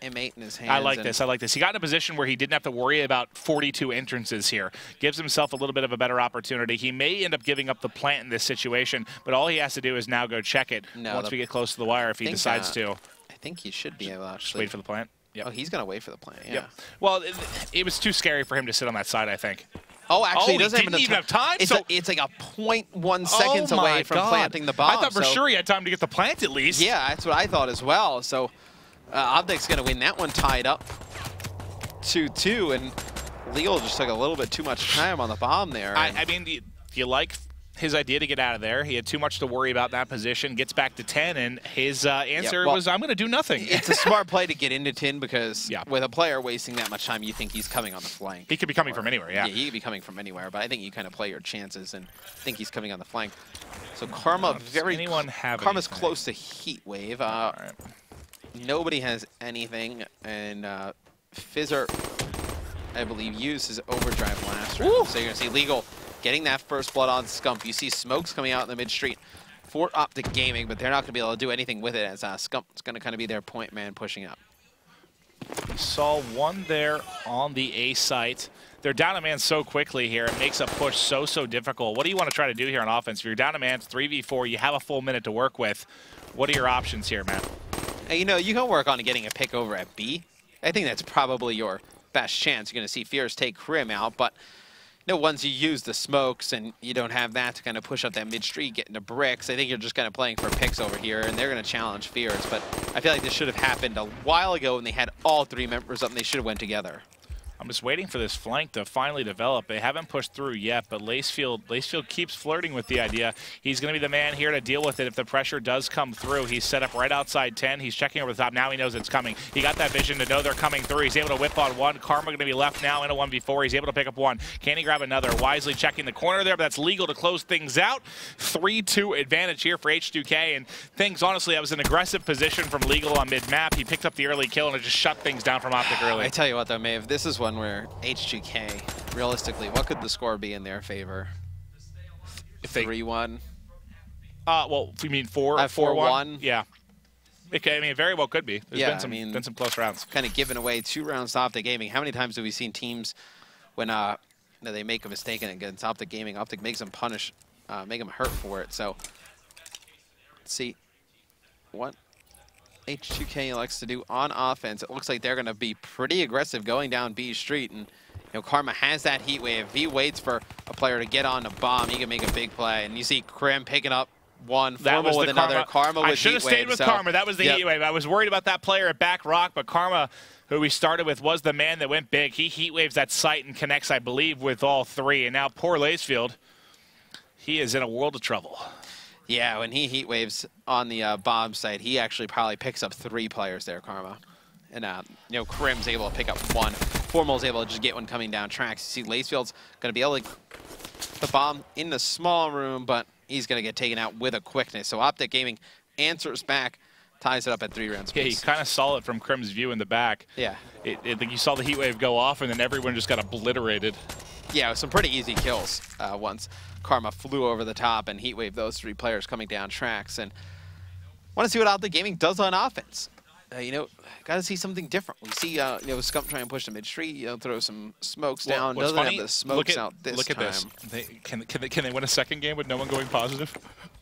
B: M8 in his hands.
C: I like this. I like this. He got in a position where he didn't have to worry about 42 entrances here. Gives himself a little bit of a better opportunity. He may end up giving up the plant in this situation, but all he has to do is now go check it once we get close to the wire if he decides to.
B: I think he should be able to actually...
C: Just wait for the plant. Yep.
B: Oh, he's going to wait for the plant, yeah.
C: Yep. Well, it was too scary for him to sit on that side, I think.
B: Oh, actually,
C: he doesn't even have time.
B: It's like a 0.1 seconds away from planting the bomb.
C: I thought for sure he had time to get the plant at least.
B: Yeah, that's what I thought as well. So OpTic's going to win that one tied up 2-2, and Legal just took a little bit too much time on the bomb there.
C: I mean, do you like his idea to get out of there? He had too much to worry about in that position, gets back to 10, and his answer was, I'm going to do nothing.
B: It's a smart play to get into 10 because with a player wasting that much time, you think he's coming on the flank.
C: He could be coming from anywhere, yeah.
B: Yeah, he could be coming from anywhere, but I think you kind of play your chances and think he's coming on the flank. So Karma, Karma's close to Heat Wave.
C: Right.
B: Nobody has anything, and Fizzer, I believe, used his overdrive last round. So you're going to see Legal getting that first blood on Scump. You see smokes coming out in the mid-street for OpTic Gaming, but they're not going to be able to do anything with it as Scump's going to kind of be their point man pushing up.
C: We saw one there on the A site. They're down a man so quickly here. It makes a push so difficult. What do you want to try to do here on offense? If you're down a man, it's 3v4. You have a full minute to work with. What are your options here, Matt?
B: You know, you can work on getting a pick over at B. I think that's probably your best chance. You're going to see Fierce take Krim out, but you know, once you use the smokes and you don't have that to kind of push up that mid-street, get into bricks, I think you're just kind of playing for picks over here, and they're going to challenge Fierce. But I feel like this should have happened a while ago when they had all three members up and they should have went together.
C: I'm just waiting for this flank to finally develop. They haven't pushed through yet, but Lacefield keeps flirting with the idea. He's going to be the man here to deal with it if the pressure does come through. He's set up right outside 10. He's checking over the top. Now he knows it's coming. He got that vision to know they're coming through. He's able to whip on one. Karma going to be left now in a 1v4. He's able to pick up one. Can he grab another? Wisely checking the corner there, but that's Legal to close things out. 3-2 advantage here for H2K, and things, honestly, that was an aggressive position from Legal on mid-map. He picked up the early kill, and it just shut things down from OpTic early.
B: I tell you what, though, Maeve, this is one where H2K, realistically, what could the score be in their favor? 3-1?
C: Well, you mean 4-1? Yeah. Okay, I mean, it very well could be. There's been some close rounds.
B: Kind of giving away 2 rounds to OpTic Gaming. How many times have we seen teams when they make a mistake against OpTic Gaming, OpTic makes them punish, make them hurt for it. So let's see what H2K likes to do on offense. It looks like they're going to be pretty aggressive going down B Street, and you know, Karma has that heat wave. He waits for a player to get on a bomb. He can make a big play, and you see Krim picking up one, Formal with another. Karma with
C: I should have stayed with Karma. That was the heat wave. I was worried about that player at back rock, but Karma, who we started with, was the man that went big. He heat waves that site and connects, I believe, with all 3. And now poor Lacefield, he is in a world of trouble.
B: Yeah, when he heat waves on the bomb site, he actually probably picks up 3 players there, Karma. And, you know, Krim's able to pick up 1. Formal's able to just get one coming down tracks. You see Lacefield's going to be able to the bomb in the small room, but he's going to get taken out with a quickness. So OpTic Gaming answers back, ties it up at 3 rounds.
C: Yeah, he kind of saw it from Krim's view in the back.
B: Yeah.
C: You saw the heat wave go off, and then everyone just got obliterated.
B: Yeah, it was some pretty easy kills once Karma flew over the top and heat wave those 3 players coming down tracks. And want to see what OpTic Gaming does on offense. You know, got to see something different. We see, you know, Scump try and push the mid-street, you know, throw some smokes down. Doesn't have the smokes out this time.
C: Look at this. Can they win a second game with no one going positive?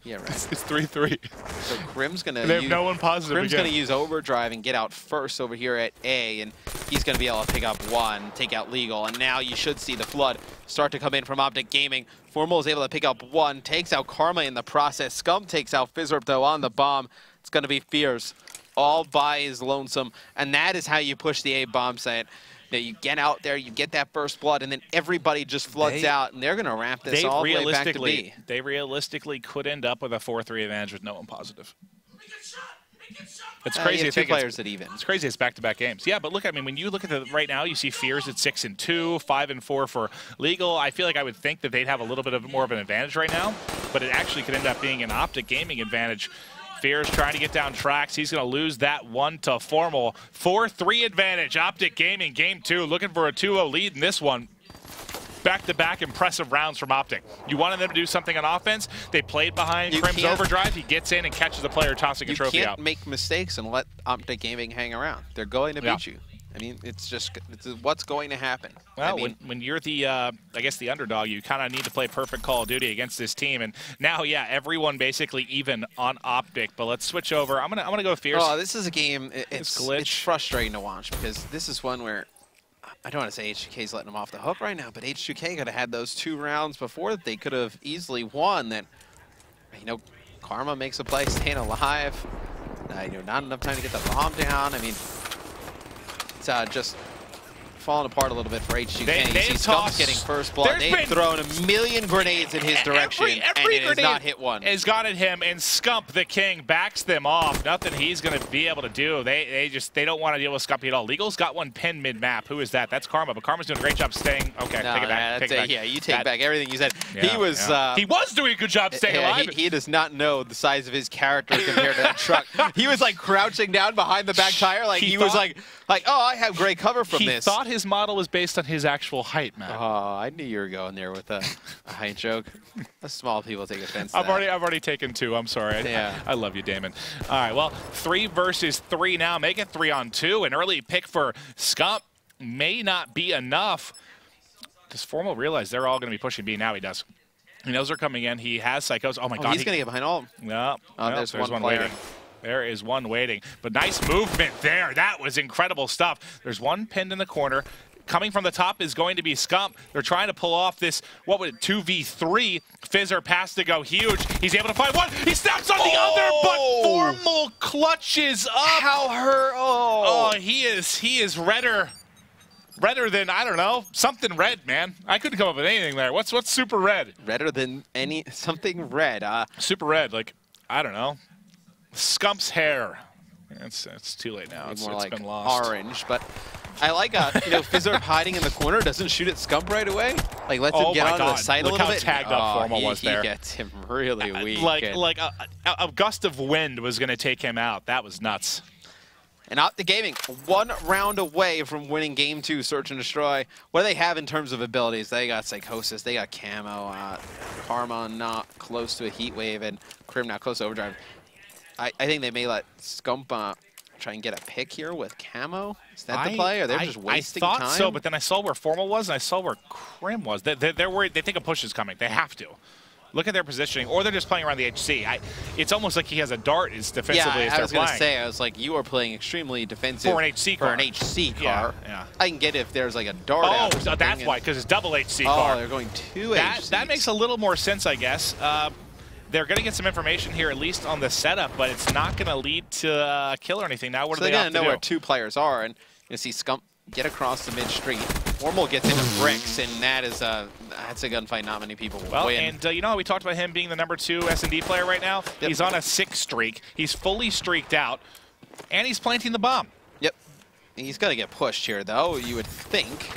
B: Yeah, right.
C: It's 3-3.
B: So Crim's going to
C: They have no one positive
B: Crim's
C: again.
B: going to use Overdrive and get out first over here at A, and he's going to be able to pick up one, take out Legal, and now you should see the flood start to come in from OpTic Gaming. Formal is able to pick up one, takes out Karma in the process. Scum takes out Fizzurp, though, on the bomb. It's going to be Fierce all by his lonesome, and that is how you push the A bomb site. You get out there, you get that first blood, and then everybody just floods out, and they're going to wrap this all the way back to B.
C: They realistically could end up with a 4-3 advantage with no one positive. It's crazy.
B: You have two players that even.
C: It's crazy. It's back-to-back games. Yeah, but look, I mean, when you look at the right now, you see Fears at 6-2, 5-4 for Legal. I feel like I would think that they'd have a little bit of more of an advantage right now, but it actually could end up being an OpTic Gaming advantage. Fears trying to get down tracks. He's going to lose that one to Formal. 4-3 advantage. OpTic Gaming, game 2, looking for a 2-0 lead in this one. Back-to-back impressive rounds from OpTic. You wanted them to do something on offense. They played behind Crim's Overdrive. He gets in and catches the player tossing a trophy out.
B: You can't make mistakes and let OpTic Gaming hang around. They're going to beat you. I mean, it's what's going to happen.
C: Well,
B: I mean,
C: when you're the, I guess, the underdog, you kind of need to play perfect Call of Duty against this team. And now, yeah, everyone basically even on OpTic. But let's switch over. I'm gonna go Fierce.
B: Oh, this is a game. It's frustrating to watch because this is one where I don't want to say H2K's letting them off the hook right now, but H2K could have had those 2 rounds before that they could have easily won. That, you know, Karma makes a play, staying alive. Not enough time to get the bomb down. I mean, it's just falling apart a little bit for H2K. You see Scump's getting first blood. They've thrown a million grenades in his direction, and it has not hit one.
C: Has got at him, and Scump, the king, backs them off. Nothing he's going to be able to do. They don't want to deal with Scumpy at all. Legal's got one pinned mid-map. Who is that? That's Karma, but Karma's doing a great job staying. Okay,
B: no,
C: take it back. Take it back.
B: Yeah, you take back everything you said.
C: Yeah,
B: he was
C: doing a good job staying alive.
B: He does not know the size of his character compared to that truck. He was like crouching down behind the back tire, like he was like, oh, I have great cover from this.
C: He thought his model was based on his actual height, man.
B: Oh, I knew you were going there with a height joke. The small people take offense to
C: I've already taken 2. I'm sorry.
B: Yeah.
C: I love you, Damon. All right, well, 3 versus 3 now. Make it 3-on-2. An early pick for Scump may not be enough. Does Formal realize they're all going to be pushing B? Now he does. He knows they're coming in. He has Psychos. Oh, my God.
B: He's going to get behind all of them.
C: No.
B: There's one waiting.
C: There is one waiting. But nice movement there. That was incredible stuff. There's one pinned in the corner. Coming from the top is going to be Scump. They're trying to pull off this, 2v3. Fizzurp has to go huge. He's able to find one. He snaps on the other, but Formal clutches up.
B: How hurt?
C: Oh, he is redder than, I don't know, something red, man. I couldn't come up with anything there. What's super red?
B: Redder than something red.
C: Super red, like, I don't know. Scump's hair. It's too late now. It's
B: like
C: been lost.
B: Orange, but I like Fizzurp hiding in the corner, doesn't shoot at Scump right away. Like lets him get onto the side a little bit.
C: Look how tagged up Formal was there.
B: He gets him really weak.
C: Like a gust of wind was going to take him out. That was nuts.
B: And OpTic Gaming, 1 round away from winning Game 2, Search and Destroy. What do they have in terms of abilities? They got Psychosis, they got Camo, Karma not close to a Heat Wave, and Crim not close to Overdrive. I think they may let Scump try and get a pick here with Camo. Is that the play, or they're just wasting time?
C: I thought so, but then I saw where Formal was, and I saw where Crim was. They're worried. They think a push is coming. They have to. Look at their positioning, or they're just playing around the HC. It's almost like he has a dart as defensively as they're playing.
B: I was going to say, I was like, you are playing extremely defensive
C: for an HC car.
B: For an HC car.
C: Yeah.
B: I can get it if there's like a dart out or something.
C: That's why, because it's double HC car.
B: Oh, they're going 2 HCs.
C: That makes a little more sense, I guess. They're going to get some information here, at least on the setup, but it's not going to lead to a kill or anything. Now, what are they
B: going to know where 2 players are, and you see Scump get across the mid-street. Formal gets into bricks, and that's a gunfight not many people will win.
C: And you know how we talked about him being the #2 S&D player right now? Yep. He's on a 6 streak. He's fully streaked out, and he's planting the bomb.
B: Yep. He's going to get pushed here, though, you would think.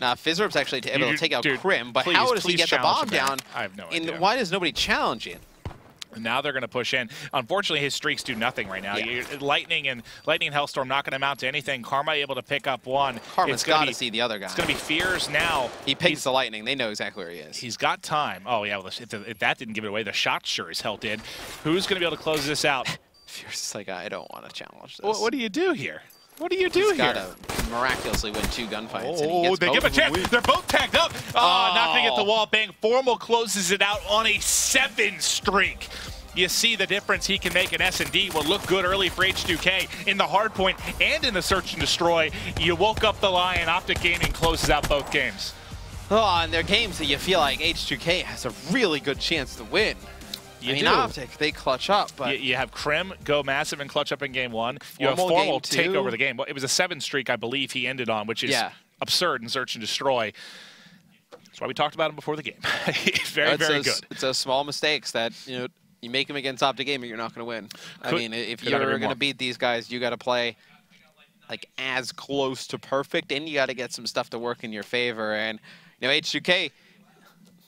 B: Now, Fizzurp's actually able to take out Crim, but how does he get the bomb down?
C: I have no idea.
B: Why does nobody challenge it?
C: Now they're going to push in. Unfortunately, his streaks do nothing right now. Yeah. Lightning and Hellstorm not going to amount to anything. Karma able to pick up one.
B: Karma's got to see the other guy.
C: It's going to be Fears now.
B: He picks the Lightning. They know exactly where he is.
C: He's got time. Oh, yeah. Well, if that didn't give it away, the shot sure as hell did. Who's going to be able to close this out?
B: Fears is like, I don't want to challenge this.
C: What do you do here? What do you do
B: He's
C: here?
B: got to miraculously win 2 gunfights.
C: Oh, they give a chance. They're both tagged up. Oh, not going to get the wall bang. Formal closes it out on a 7 streak. You see the difference he can make in S&D. Will look good early for H2K in the hard point and in the search and destroy. You woke up the Lion. OpTic Gaming closes out both games.
B: Oh, and they're games that you feel like H2K has a really good chance to win. I mean, OpTic, they clutch up, but...
C: You have Krim go massive and clutch up in game 1. You have Formal take over the game. It was a 7 streak, I believe, he ended on, which is absurd in search and destroy. That's why we talked about him before the game. Very good.
B: It's a small mistakes that, you know, you make them against OpTic Gaming, you're not going to win. I mean, if you're going to beat these guys, you got to play like as close to perfect, and you got to get some stuff to work in your favor. And you know, H2K,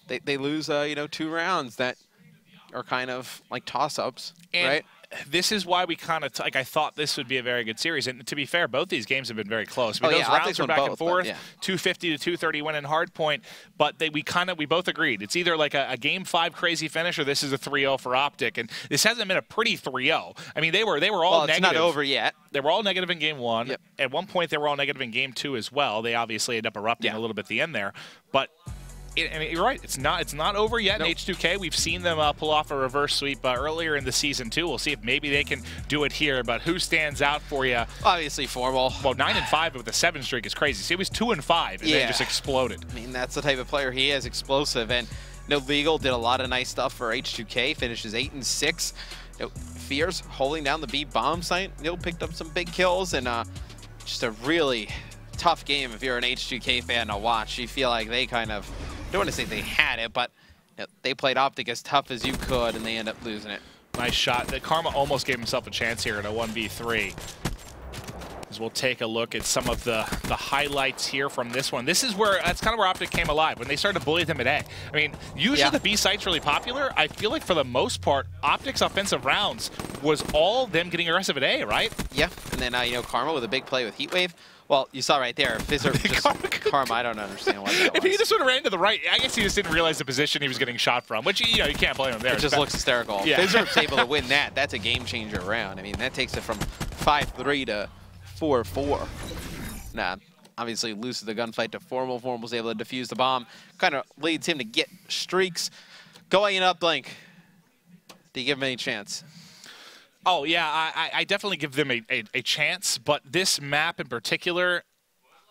B: they lose you know, 2 rounds that are kind of like toss-ups, right?
C: This is why we kind of I thought this would be a very good series. And to be fair, both these games have been very close. I mean, those rounds are back and forth, 250 to 230 win in hard point. But we both agreed it's either like a game 5 crazy finish, or this is a 3-0 for OpTic. And this hasn't been a pretty 3-0. I mean, they were all negative.
B: It's not over yet.
C: They were all negative in game 1.
B: Yep.
C: At one point, they were all negative in game 2 as well. They obviously ended up erupting a little bit at the end there, but. And you're right. It's not over yet in H2K. We've seen them pull off a reverse sweep earlier in the season too. We'll see if maybe they can do it here. But who stands out for you?
B: Obviously, Formal.
C: Well, 9-5 with a 7 streak is crazy. See, it was 2-5, and then just exploded.
B: I mean, that's the type of player he is, explosive. And you know, Legal did a lot of nice stuff for H2K. Finishes 8-6. You know, Fierce holding down the B bomb site. You know, picked up some big kills, and just a really tough game if you're an H2K fan to watch. You feel like they kind of, I don't want to say they had it, but you know, they played OpTic as tough as you could, and they end up losing it.
C: Nice shot. Karma almost gave himself a chance here in a 1v3. As we'll take a look at some of the highlights here from this one. That's kind of where OpTic came alive, when they started to bully them at A. I mean, usually the B site's really popular. I feel like for the most part, OpTic's offensive rounds was all them getting aggressive at A, right?
B: Yeah, and then you know, Karma with a big play with Heatwave. Well, you saw right there, Karma, I don't understand why that was.
C: If he just would have ran to the right, I guess he just didn't realize the position he was getting shot from, which, you know, you can't blame him there.
B: It just looks hysterical. Yeah. Fizzer's able to win that. That's a game-changer round. I mean, that takes it from 5-3 to 4-4. Nah, obviously loses the gunfight to Formal. Formal's able to defuse the bomb. Kind of leads him to get streaks. Going up, Blink. Do you give him any chance?
C: Oh, yeah, I definitely give them a chance, but this map in particular,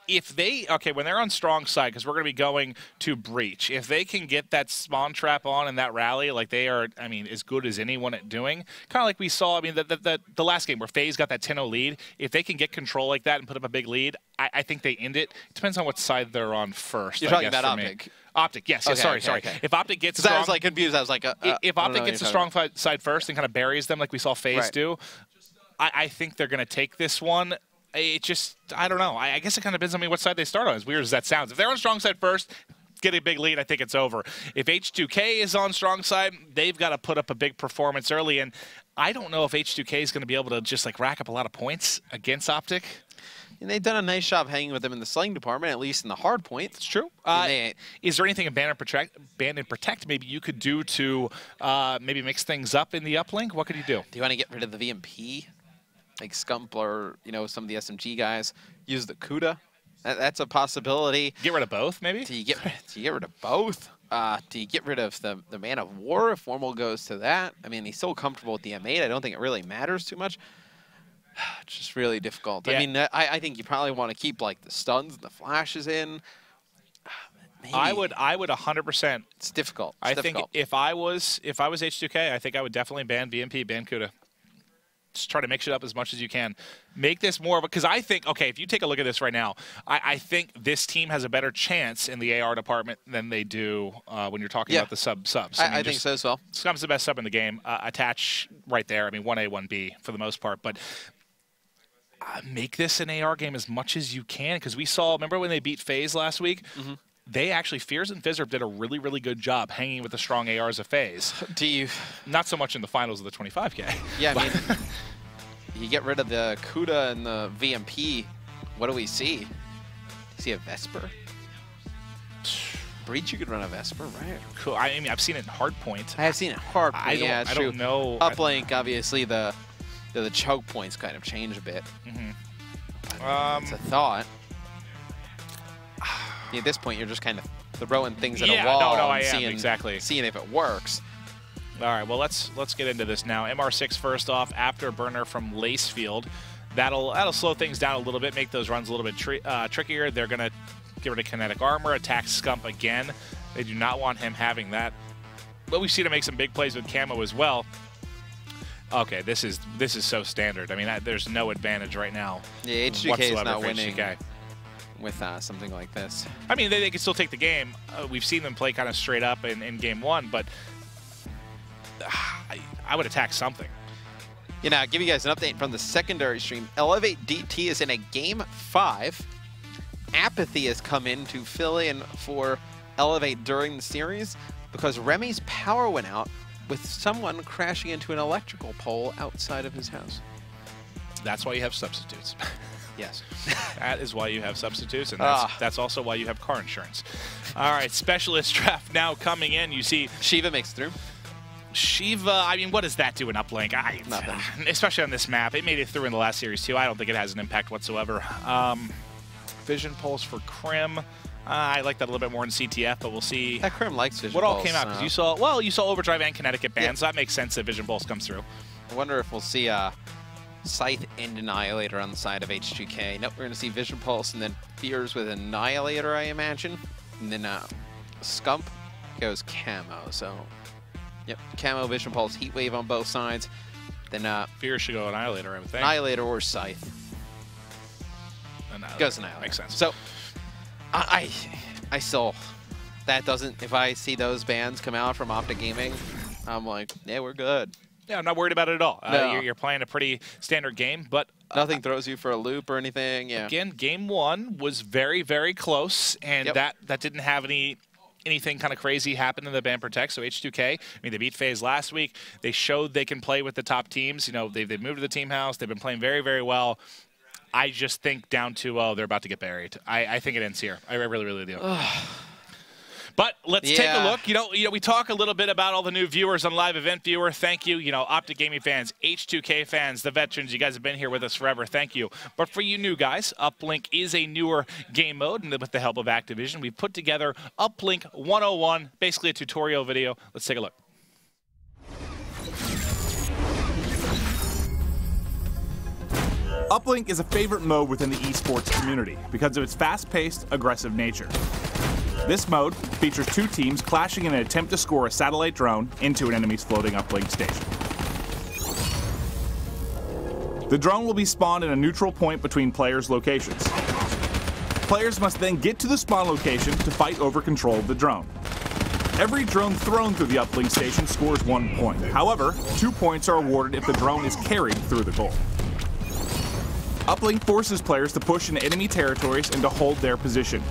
C: if they, when they're on strong side, because we're going to be going to Breach, if they can get that spawn trap on in that rally, like they are, I mean, as good as anyone at doing, kind of like we saw, I mean, the last game where FaZe got that 10-0 lead, if they can get control like that and put up a big lead, I think they end it. It depends on what side they're on first.
B: You're talking about OpTic.
C: OpTic, yes. Sorry. If OpTic gets strong,
B: I was like confused. I was like,
C: if OpTic gets the strong side first and kind of buries them like we saw FaZe do, I think they're going to take this one. It just, I don't know. I guess it kind of depends on what side they start on, as weird as that sounds. If they're on strong side first, get a big lead, I think it's over. If H2K is on strong side, they've got to put up a big performance early, and I don't know if H2K is going to be able to just like rack up a lot of points against OpTic.
B: And they've done a nice job hanging with them in the slaying department, at least in the hard point.
C: It's true. Is there anything in Ban and Protect maybe you could do to maybe mix things up in the uplink? What could you do?
B: Do you want to get rid of the VMP? Like Scump or, you know, some of the SMG guys use the Kuda. That's a possibility.
C: Get rid of both, maybe?
B: Do you get rid of both? Do you get rid of the Man of War if Formal goes to that? I mean, he's so comfortable with the M8. I don't think it really matters too much. It's just really difficult. Yeah. I mean, I think you probably want to keep like the stuns and the flashes in. Maybe.
C: I would 100%.
B: It's difficult.
C: I think if I was H2K, I think I would definitely ban VMP, ban Kuda. Just try to mix it up as much as you can. Make this more of a, because I think, if you take a look at this right now, I think this team has a better chance in the AR department than they do when you're talking about the subs.
B: I think so as well.
C: Scum's the best sub in the game. Attach right there. I mean, 1A, 1B for the most part. But make this an AR game as much as you can, because we saw, remember when they beat FaZe last week? Mm-hmm. They actually, Fears and Fizzerp did a really, really good job hanging with the strong ARs of FaZe.
B: Do you?
C: Not so much in the finals of the 25K.
B: Yeah, I mean, you get rid of the Kuda and the VMP, what do we see? Do you see a Vesper? Breach, you could run a Vesper, right?
C: Cool. I mean, I've seen it in hardpoint.
B: I have seen it in hardpoint.
C: I don't know.
B: Uplink, obviously, the choke points kind of change a bit.
C: Mm-hmm.
B: It's a thought. At this point, you're just kind of throwing things at a wall seeing if it works.
C: All right, well, let's get into this now. MR6 first off, Afterburner from Lacefield. That'll slow things down a little bit, make those runs a little bit trickier. They're going to get rid of kinetic armor, attack Scump again. They do not want him having that. But we've seen him make some big plays with Camo as well. Okay, this is so standard. I mean, there's no advantage right now.
B: Yeah, H2K is not winning
C: H2K.
B: With something like this.
C: I mean, they can still take the game. We've seen them play kind of straight up in game 1, but I would attack something.
B: You know, I'll give you guys an update from the secondary stream. Elevate DT is in a game 5. Apathy has come in to fill in for Elevate during the series because Remy's power went out with someone crashing into an electrical pole outside of his house.
C: That's why you have substitutes.
B: Yes.
C: That is why you have substitutes, and that's also why you have car insurance. All right, specialist draft now coming in. You see
B: Shiva makes through.
C: Shiva, I mean, what does that do in uplink?
B: Nothing.
C: Especially on this map. It made it through in the last series, too. I don't think it has an impact whatsoever. Vision Pulse for Crim. I like that a little bit more in CTF, but we'll see.
B: That Crim likes Vision
C: Pulse. What all
B: Pulse,
C: came out? Because you saw Overdrive and Kinetic get banned, so that makes sense that Vision Pulse comes through.
B: I wonder if we'll see Scythe and Annihilator on the side of H2K. Nope, we're going to see Vision Pulse and then Fears with Annihilator, I imagine. And then Scump goes Camo. So, yep, Camo, Vision Pulse, Heat Wave on both sides. Then
C: Fears should go Annihilator, I would think.
B: Annihilator or Scythe.
C: Annihilator.
B: Goes Annihilator.
C: Makes sense.
B: So, I still, that doesn't, if I see those bans come out from OpTic Gaming, I'm like, yeah, we're good.
C: Yeah, I'm not worried about it at all.
B: No.
C: You're playing a pretty standard game, but
B: nothing throws you for a loop or anything. Yeah.
C: Again, game 1 was very, very close, and that didn't have anything kind of crazy happen in the ban protect. So H2K, I mean, they beat FaZe last week. They showed they can play with the top teams. You know, they've moved to the team house. They've been playing very, very well. I just think down to they're about to get buried. I think it ends here. I really, really do. But let's take a look. You know, we talk a little bit about all the new viewers on Live Event Viewer. Thank you. You know, OpTic Gaming fans, H2K fans, the veterans. You guys have been here with us forever. Thank you. But for you new guys, Uplink is a newer game mode, and with the help of Activision, we put together Uplink 101, basically a tutorial video. Let's take a look.
D: Uplink is a favorite mode within the esports community because of its fast-paced, aggressive nature. This mode features 2 teams clashing in an attempt to score a satellite drone into an enemy's floating uplink station. The drone will be spawned in a neutral point between players' locations. Players must then get to the spawn location to fight over control of the drone. Every drone thrown through the uplink station scores 1 point. However, 2 points are awarded if the drone is carried through the goal. Uplink forces players to push into enemy territories and to hold their position.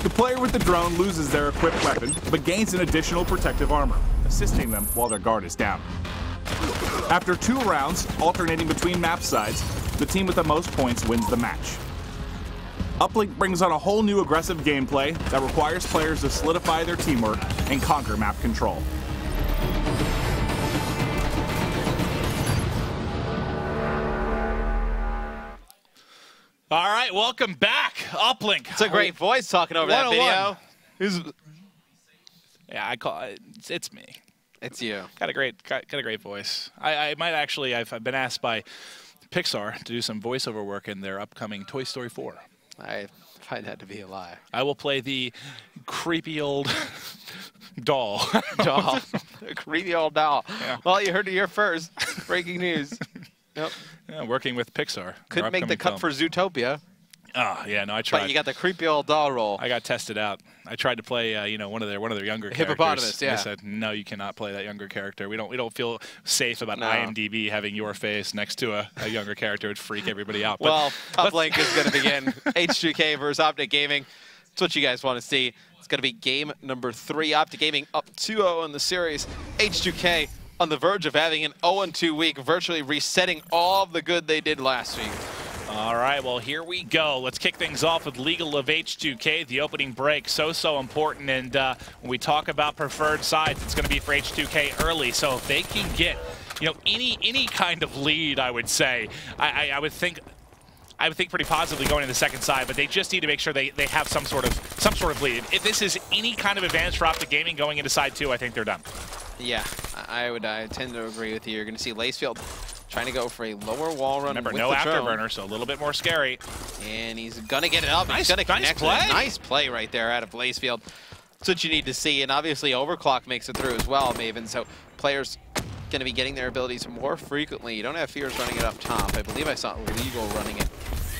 D: The player with the drone loses their equipped weapon, but gains an additional protective armor, assisting them while their guard is down. After 2 rounds, alternating between map sides, the team with the most points wins the match. Uplink brings on a whole new aggressive gameplay that requires players to solidify their teamwork and conquer map control.
C: All right, welcome back, Uplink.
B: It's a great voice talking over that video.
C: Yeah, I call it's me.
B: It's you.
C: Got a great voice. I might actually. I've been asked by Pixar to do some voiceover work in their upcoming Toy Story 4.
B: I find that to be a lie.
C: I will play the creepy old doll.
B: A creepy old doll.
C: Yeah.
B: Well, you heard it here first. Breaking news. Yep.
C: Yeah, working with Pixar.
B: Couldn't make the cut for Zootopia.
C: Oh yeah, no, I tried.
B: But you got the creepy old doll role.
C: I got tested out. I tried to play, you know, one of their younger characters.
B: Hippopotamus, yeah.
C: They said, no, you cannot play that younger character. We don't feel safe about IMDb having your face next to a younger character. It would freak everybody out.
B: Well, Uplink is going to begin. H2K versus OpTic Gaming. That's what you guys want to see. It's going to be game number 3. OpTic Gaming up 2-0 in the series. H2K on the verge of having an 0-2 week, virtually resetting all of the good they did last week.
C: All right, well, here we go. Let's kick things off with Legal of H2K, the opening break. So important, and when we talk about preferred sides, it's going to be for H2K early. So if they can get, you know, any kind of lead, I would say, I would think I would think pretty positively going to the second side, but they just need to make sure they have some sort of lead. If this is any kind of advantage for OpTic Gaming going into side 2, I think they're done.
B: Yeah, I tend to agree with you. You're going to see Lacefield trying to go for a lower wall run.
C: Remember,
B: with
C: no
B: the
C: afterburner,
B: drone.
C: So a little bit more scary.
B: And he's going to get it up.
C: Nice,
B: he's going to connect.
C: nice play.
B: Nice play right there out of Lacefield. That's what you need to see. And obviously, Overclock makes it through as well, Maven. So players going to be getting their abilities more frequently. You don't have Fears running it up top. I believe I saw Legal running it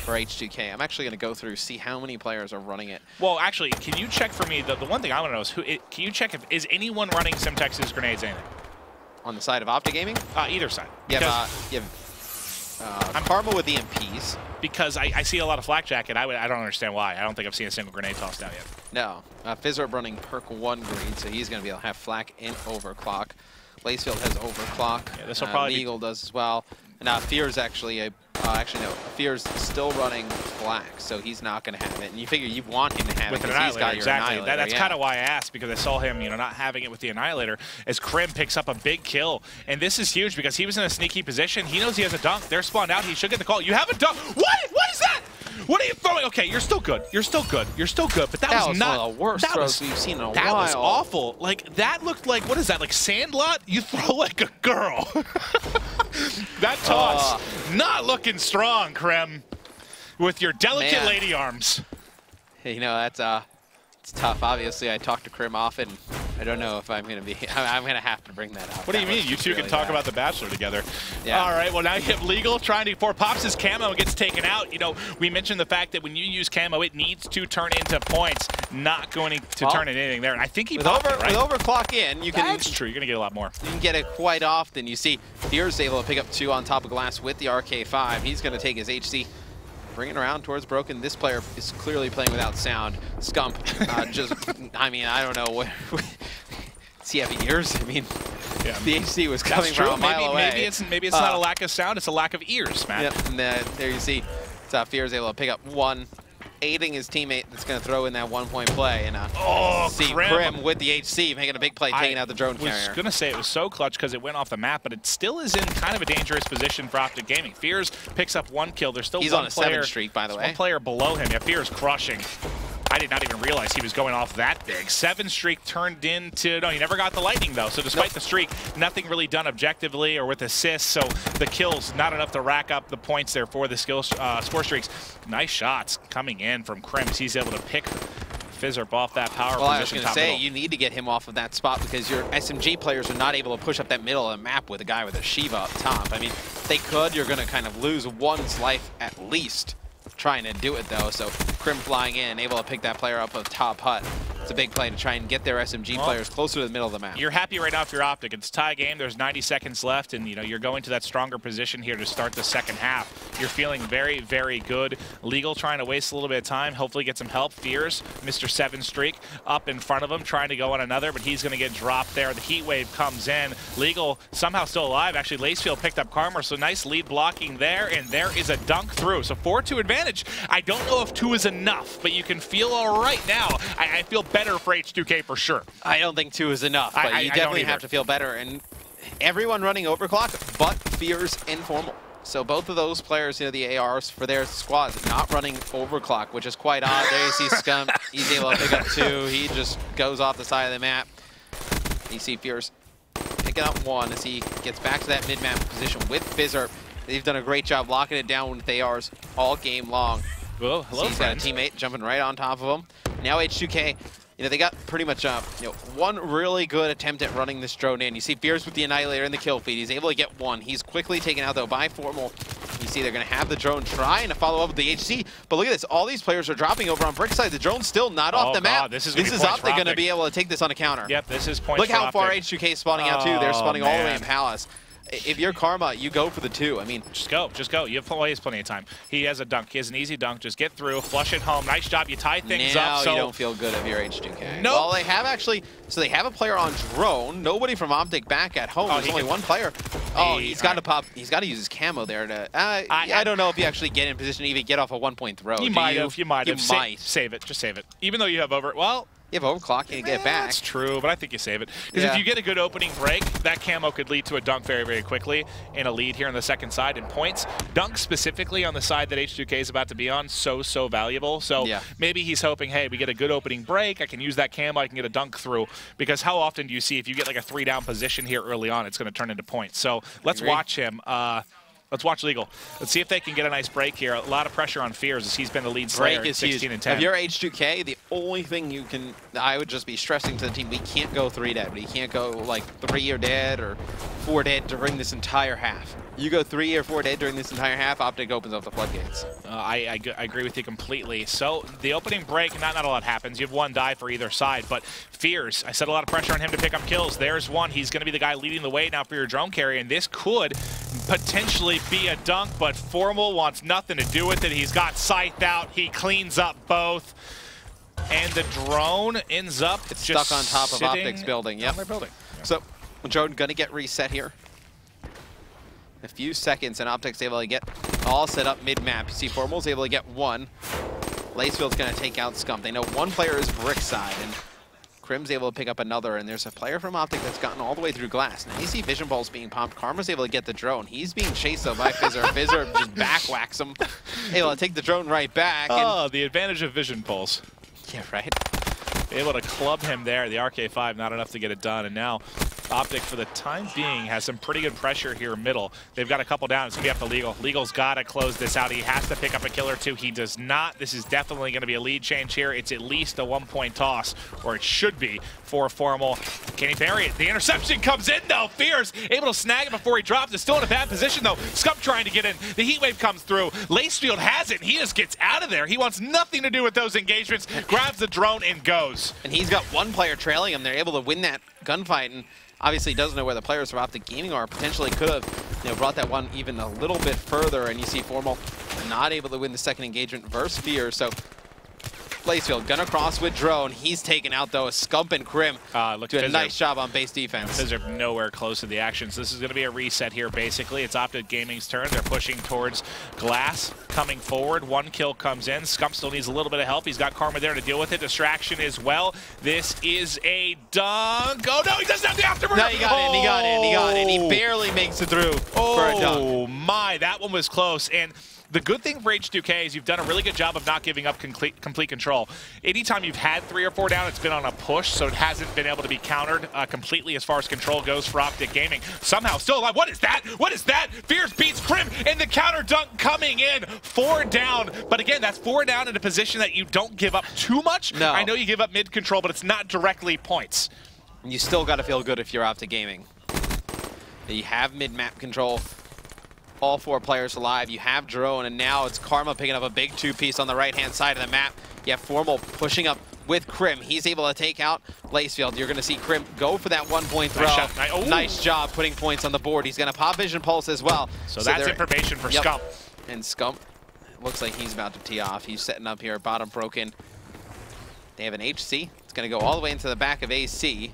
B: for H2K. I'm actually going to go through, see how many players are running it.
C: Well, actually, can you check for me, the one thing I want to know is, can you check is anyone running Simtex's grenades anything?
B: On the side of OpTic Gaming?
C: Either side.
B: You have Karma with the MPs.
C: Because I see a lot of flak jacket. I don't understand why. I don't think I've seen a single grenade tossed out yet.
B: No. Fizzerp running perk 1 green, so he's going to be able to have flak and overclock. Lacefield has overclock.
C: Yeah, this will probably
B: Legal does as well. And Fear's actually Fear's still running black, so he's not going to have it. And you figure you want him to have
C: with
B: it
C: an
B: because he's got your
C: exactly.
B: Annihilator.
C: That's kind of why I asked, because I saw him, not having it with the Annihilator, as Krim picks up a big kill. And this is huge because he was in a sneaky position. He knows he has a dunk. They're spawned out. He should get the call. You have a dunk. What is that? What are you throwing? Okay, you're still good. You're still good. You're still good. But that was not
B: one of the worst throws we've seen in a while.
C: That was awful. Like, that looked like, what is that, like Sandlot? You throw like a girl. That toss, not looking strong, Krem, with your delicate lady arms.
B: That's it's tough. Obviously, I talk to Krim often. I don't know if I'm going to be. I'm going to have to bring that up.
C: What do you mean? You two
B: really
C: can talk about The Bachelor together.
B: Yeah.
C: All right. Well, now you have Legal trying to, before Pops' camo gets taken out. We mentioned the fact that when you use camo, it needs to turn into points, not going to turn into anything there. And I think he popped it, right?
B: With overclock in, you can.
C: That's true. You're going to get a lot more.
B: You can get it quite often. You see, Fear's able to pick up 2 on top of glass with the RK5. He's going to take his HC. Bring it around towards Broken. This player is clearly playing without sound. Scump, I mean, I don't know what. Does he have ears? I mean,
C: yeah.
B: The HC was coming from a mile away.
C: Maybe it's not a lack of sound, it's a lack of ears, Matt.
B: Yep, and there you see, Fear's able to pick up 1, aiding his teammate that's going to throw in that 1-point play. And see Krim with the HC making a big play, taking out the drone carrier.
C: I was going to say it was so clutch because it went off the map, but it still is in kind of a dangerous position for OpTic Gaming. Fears picks up 1 kill. There's still
B: He's
C: one
B: on a
C: player,
B: 7 streak, by the way.
C: One player below him. Yeah, Fears crushing. I did not even realize he was going off that big. 7 streak turned into, no, he never got the lightning though. So despite the streak, nothing really done objectively or with assists. So the kills, not enough to rack up the points there for the score streaks. Nice shots coming in from Krims. He's able to pick Fizzerp off that power position.
B: I was going to say,
C: middle.
B: you need to get him off of that spot because your SMG players are not able to push up that middle of the map with a guy with a Shiva up top. I mean, if they could, you're going to kind of lose one's life at least trying to do it though. So Krim flying in, able to pick that player up of top hut. It's a big play to try and get their SMG players closer to the middle of the map.
C: You're happy right now if you're OpTic. It's a tie game. There's 90 seconds left, and you're going to that stronger position here to start the second half. You're feeling very, very good. Legal trying to waste a little bit of time, hopefully get some help. Fears, Mr. 7 streak, up in front of him, trying to go on another, but he's going to get dropped there. The heat wave comes in. Legal somehow still alive. Actually, Lacefield picked up Karma, so nice lead blocking there, and there is a dunk through. So 4-2 advantage. I don't know if 2 is enough, but you can feel all right now. I feel better for H2K for sure.
B: I don't think 2 is enough, but you definitely have to feel better. And everyone running overclock, but Fears informal. So both of those players, the ARs for their squads, not running overclock, which is quite odd. There you see Scum, he's able to pick up 2. He just goes off the side of the map. You see Fears picking up 1 as he gets back to that mid-map position with Fizzerp. They've done a great job locking it down with ARs all game long.
C: Well, hello,
B: he's got a teammate jumping right on top of him. Now H2K, they got pretty much one really good attempt at running this drone in. You see Fears with the Annihilator in the kill feed. He's able to get 1. He's quickly taken out though by Formal. You see they're going to have the drone trying to follow up with the HC, but look at this. All these players are dropping over on Brickside. The drone's still not off the map.
C: This is
B: OpTic going to be able to take this on a counter.
C: Yep, this is points.
B: Look how far H2K is spawning out too. They're spawning all the way in Palace. If you're Karma, you go for the 2. I mean,
C: just go. You have plenty of time. He has a dunk. He has an easy dunk. Just get through, flush it home. Nice job. You tie things up. So
B: you don't feel good if you're H2K.
C: No.
B: Well, they have actually. So they have a player on drone. Nobody from OpTic back at home. There's only 1 player. He's got to pop. He's got to use his camo there to. I don't know if you actually get in position to even get off a 1-point throw.
C: You might have. You might. Save it. Just save it. Even though you have over. Well.
B: You have overclocking to get back.
C: That's true, but I think you save it. Because if you get a good opening break, that camo could lead to a dunk very, very quickly and a lead here on the second side in points. Dunk specifically on the side that H2K is about to be on, so valuable. So maybe he's hoping, hey, we get a good opening break, I can use that camo, I can get a dunk through. Because how often do you see if you get like a 3-down position here early on, it's going to turn into points. So let's watch him. Let's watch Legal. Let's see if they can get a nice break here. A lot of pressure on Fears as he's been the lead slayer at 16 and 10.
B: If you're H2K, the only thing you can, I would just be stressing to the team, we can't go 3 dead. We can't go like 3 or dead or 4 dead during this entire half. You go 3 or 4 dead during this entire half, OpTic opens up the floodgates.
C: I agree with you completely. So the opening break, not a lot happens. You have 1 die for either side, but Fears, I set a lot of pressure on him to pick up kills. There's one. He's going to be the guy leading the way now for your drone carry, and this could potentially be a dunk, but Formal wants nothing to do with it. He's got Scythe out. He cleans up both. And the drone ends up
B: it's just stuck on top of OpTic's building. Yep.
C: Building.
B: So drone going to get reset here. A few seconds, and OpTic's able to get all set up mid-map. You see Formal's able to get 1. Lacefield's going to take out Scump. They know 1 player is Brickside, and Crim's able to pick up another, and there's a player from OpTic that's gotten all the way through glass. Now you see Vision Balls being popped. Karma's able to get the drone. He's being chased though by Fizzer. Fizzer just back-whacks him. Able to take the drone right back.
C: Oh, the advantage of Vision Pulse.
B: Yeah, right.
C: Able to club him there. The RK5, not enough to get it done, and now OpTic, for the time being, has some pretty good pressure here middle. They've got a couple down. It's going to be up to Legal. Legal's got to close this out. He has to pick up a kill or 2. He does not. This is definitely going to be a lead change here. It's at least a 1-point toss, or it should be, for Formal. Can he parry it? The interception comes in, though. Fears able to snag it before he drops. It's still in a bad position, though. Scump trying to get in. The heat wave comes through. Lacefield has it. He just gets out of there. He wants nothing to do with those engagements. Grabs the drone and goes.
B: And he's got 1 player trailing him. They're able to win that gunfight, and obviously doesn't know where the players from OpTic Gaming are. Potentially could have brought that one even a little bit further, and you see Formal not able to win the second engagement versus Fear. So Lacefield gonna cross with drone. He's taken out though. Scump and Crim do a nice job on base defense.
C: They're nowhere close to the action. So this is gonna be a reset here basically. It's OpTic Gaming's turn. They're pushing towards glass, coming forward. 1 kill comes in. Scump still needs a little bit of help. He's got Karma there to deal with it. Distraction as well. This is a dunk. Oh no, he doesn't have the afterburner.
B: No, he got in. He barely makes it through for a dunk.
C: Oh my, that one was close. And the good thing for H2K is you've done a really good job of not giving up complete control. Anytime you've had 3 or 4 down, it's been on a push, so it hasn't been able to be countered completely as far as control goes for OpTic Gaming. Somehow still alive. What is that? What is that? Fears beats Crim, and the counter dunk coming in. 4 down, but again, that's 4 down in a position that you don't give up too much.
B: No.
C: I know you give up mid control, but it's not directly points.
B: You still got to feel good if you're OpTic Gaming. You have mid-map control. All 4 players alive. You have drone, and now it's Karma picking up a big 2-piece on the right-hand side of the map. You have Formal pushing up with Crim. He's able to take out Lacefield. You're going to see Crim go for that 1-point throw.
C: Nice shot.
B: Nice job putting points on the board. He's going to pop Vision Pulse as well.
C: So that's information for Scump.
B: And Scump, looks like he's about to tee off. He's setting up here, bottom broken. They have an HC. It's going to go all the way into the back of AC.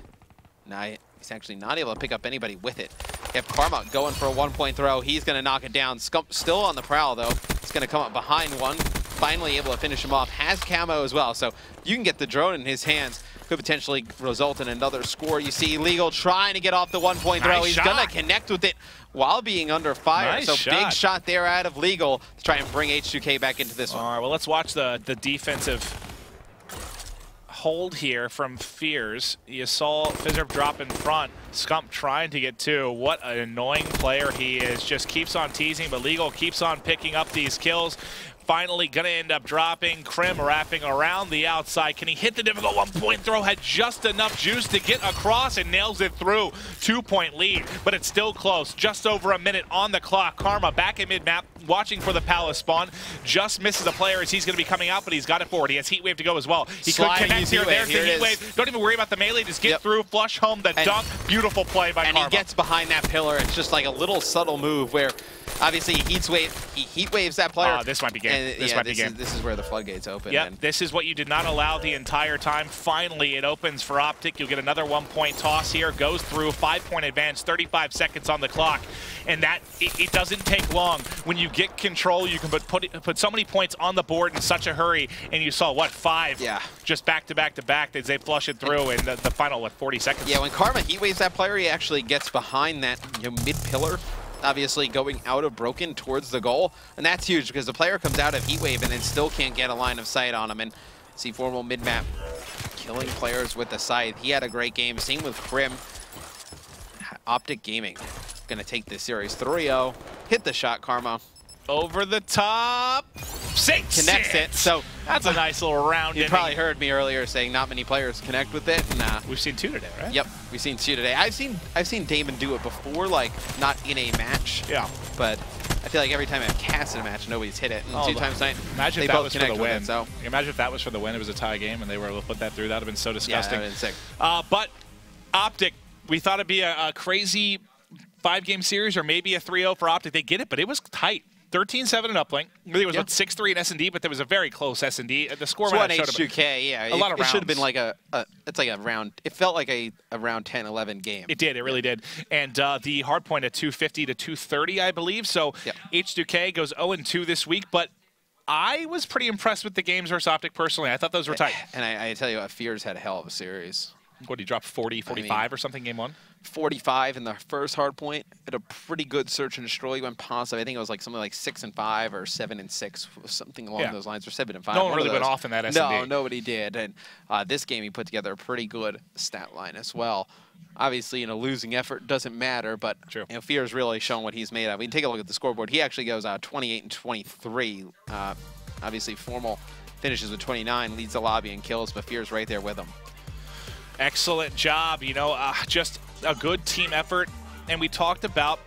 B: Now he's actually not able to pick up anybody with it. You have Karma going for a 1-point throw. He's going to knock it down. Scump still on the prowl, though. He's going to come up behind one. Finally able to finish him off. Has camo as well, so you can get the drone in his hands. Could potentially result in another score. You see Legal trying to get off the 1-point throw. He's going to connect with it while being under fire. Big shot there out of Legal to try and bring H2K back into this one.
C: All right, well, let's watch the defensive hold here from Fears. You saw Fizzerp drop in front. Scump trying to get 2. What an annoying player he is. Just keeps on teasing, but Legal keeps on picking up these kills. Finally gonna end up dropping. Crim wrapping around the outside. Can he hit the difficult 1-point throw? Had just enough juice to get across and nails it through. 2-point lead, but it's still close. Just over a minute on the clock. Karma back in mid-map, watching for the palace spawn. Just misses a player as he's gonna be coming out, but he's got it forward. He has heat wave to go as well. He could connect here. There's the heat wave. Don't even worry about the melee. Just get through, flush home the dunk. Beautiful play by Karma.
B: And he gets behind that pillar. It's just like a little subtle move where obviously he heat waves that player.
C: This might be game.
B: This is where the floodgates open.
C: Yep, this is what you did not allow the entire time. Finally, it opens for OpTic. You'll get another 1-point toss here. Goes through, 5-point advance, 35 seconds on the clock. and that it doesn't take long. When you get control, you can put so many points on the board in such a hurry, and you saw, what, 5?
B: Yeah.
C: Just back to back to back as they flush it through in the final, what, 40 seconds?
B: Yeah, when Karma heatwaves that player, he actually gets behind that mid-pillar, obviously going out of Broken towards the goal, and that's huge because the player comes out of heatwave and then still can't get a line of sight on him. And see Formal mid-map killing players with the scythe. He had a great game. Same with Krim. OpTic Gaming gonna take this series 3-0. Hit the shot, Karma.
C: Over the top. Sinks
B: Connects it. So
C: that's a nice little round.
B: You probably heard me earlier saying not many players connect with it. Nah.
C: We've seen 2 today, right?
B: Yep, we've seen 2 today. I've seen Damon do it before, like not in a match.
C: Yeah.
B: But I feel like every time I've cast in a match, nobody's hit it. And 2 times tonight,
C: imagine
B: they
C: if that
B: both
C: was for the
B: connect with
C: win.
B: it, so.
C: Imagine if that was for the win. It was a tie game, and they were able to put that through. That would have been so disgusting.
B: Yeah, that would have been sick.
C: But OpTic, we thought it'd be a crazy 5-game series or maybe a 3-0 for OpTic. They get it, but it was tight. 13-7 in uplink. I think it was what, 6-3 in S&D, but there was a very close S&D. The score might have showed
B: H2K, yeah.
C: A lot of rounds.
B: It should have been like it's like a round. It felt like a round 10-11 game.
C: It did. It really did. And the hard point at 250 to 230, I believe. So H2K goes 0-2 this week, but I was pretty impressed with the games versus OpTic personally. I thought those were tight.
B: And I tell you, Fears had a hell of a series.
C: What, he dropped 40, 45 or something game 1?
B: 45 in the first hard point. Had a pretty good search and destroy. He went positive. I think it was like something like 6-5 or 7-6, something along those lines, or 7-5.
C: No one really went off in that S&D.
B: No, nobody did. And this game, he put together a pretty good stat line as well. Obviously, losing effort doesn't matter, but Fear's really shown what he's made of. We can take a look at the scoreboard. He actually goes 28-23. Obviously, Formal finishes with 29, leads the lobby in kills, but Fear's right there with him.
C: Excellent job. Just a good team effort. And we talked about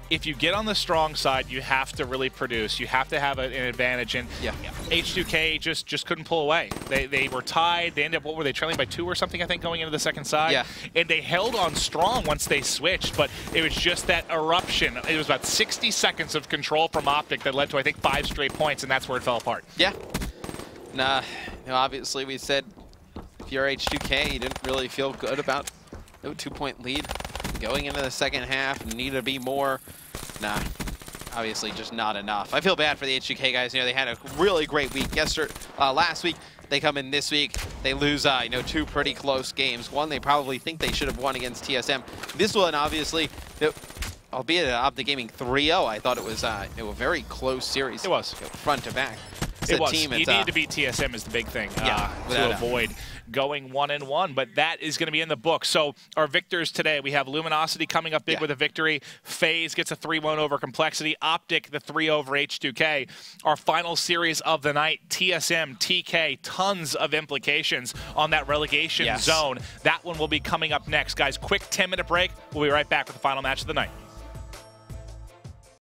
C: if you get on the strong side, you have to really produce. You have to have an advantage. And H2K just couldn't pull away. They were tied. They ended up, what were they, trailing by 2 or something, I think, going into the second side?
B: Yeah.
C: And they held on strong once they switched, but it was just that eruption. It was about 60 seconds of control from OpTic that led to, I think, 5 straight points, and that's where it fell apart.
B: Yeah. Nah, obviously we said if you're H2K, you didn't really feel good about no 2-point lead. Going into the second half, need to be more. Nah, obviously just not enough. I feel bad for the H2K guys. They had a really great week. Last week, they come in this week, they lose 2 pretty close games. One they probably think they should have won against TSM. This one, obviously, albeit OpTic Gaming 3-0, I thought it was a very close series.
C: It was.
B: Front to back.
C: It was. You need to beat TSM is the big thing to avoid going 1-1, but that is going to be in the book. So our victors today, we have Luminosity coming up big with a victory. FaZe gets a 3-1 over Complexity. OpTic, the 3 over H2K. Our final series of the night, TSM, TK, tons of implications on that relegation zone. That one will be coming up next. Guys, quick 10-minute break. We'll be right back with the final match of the night.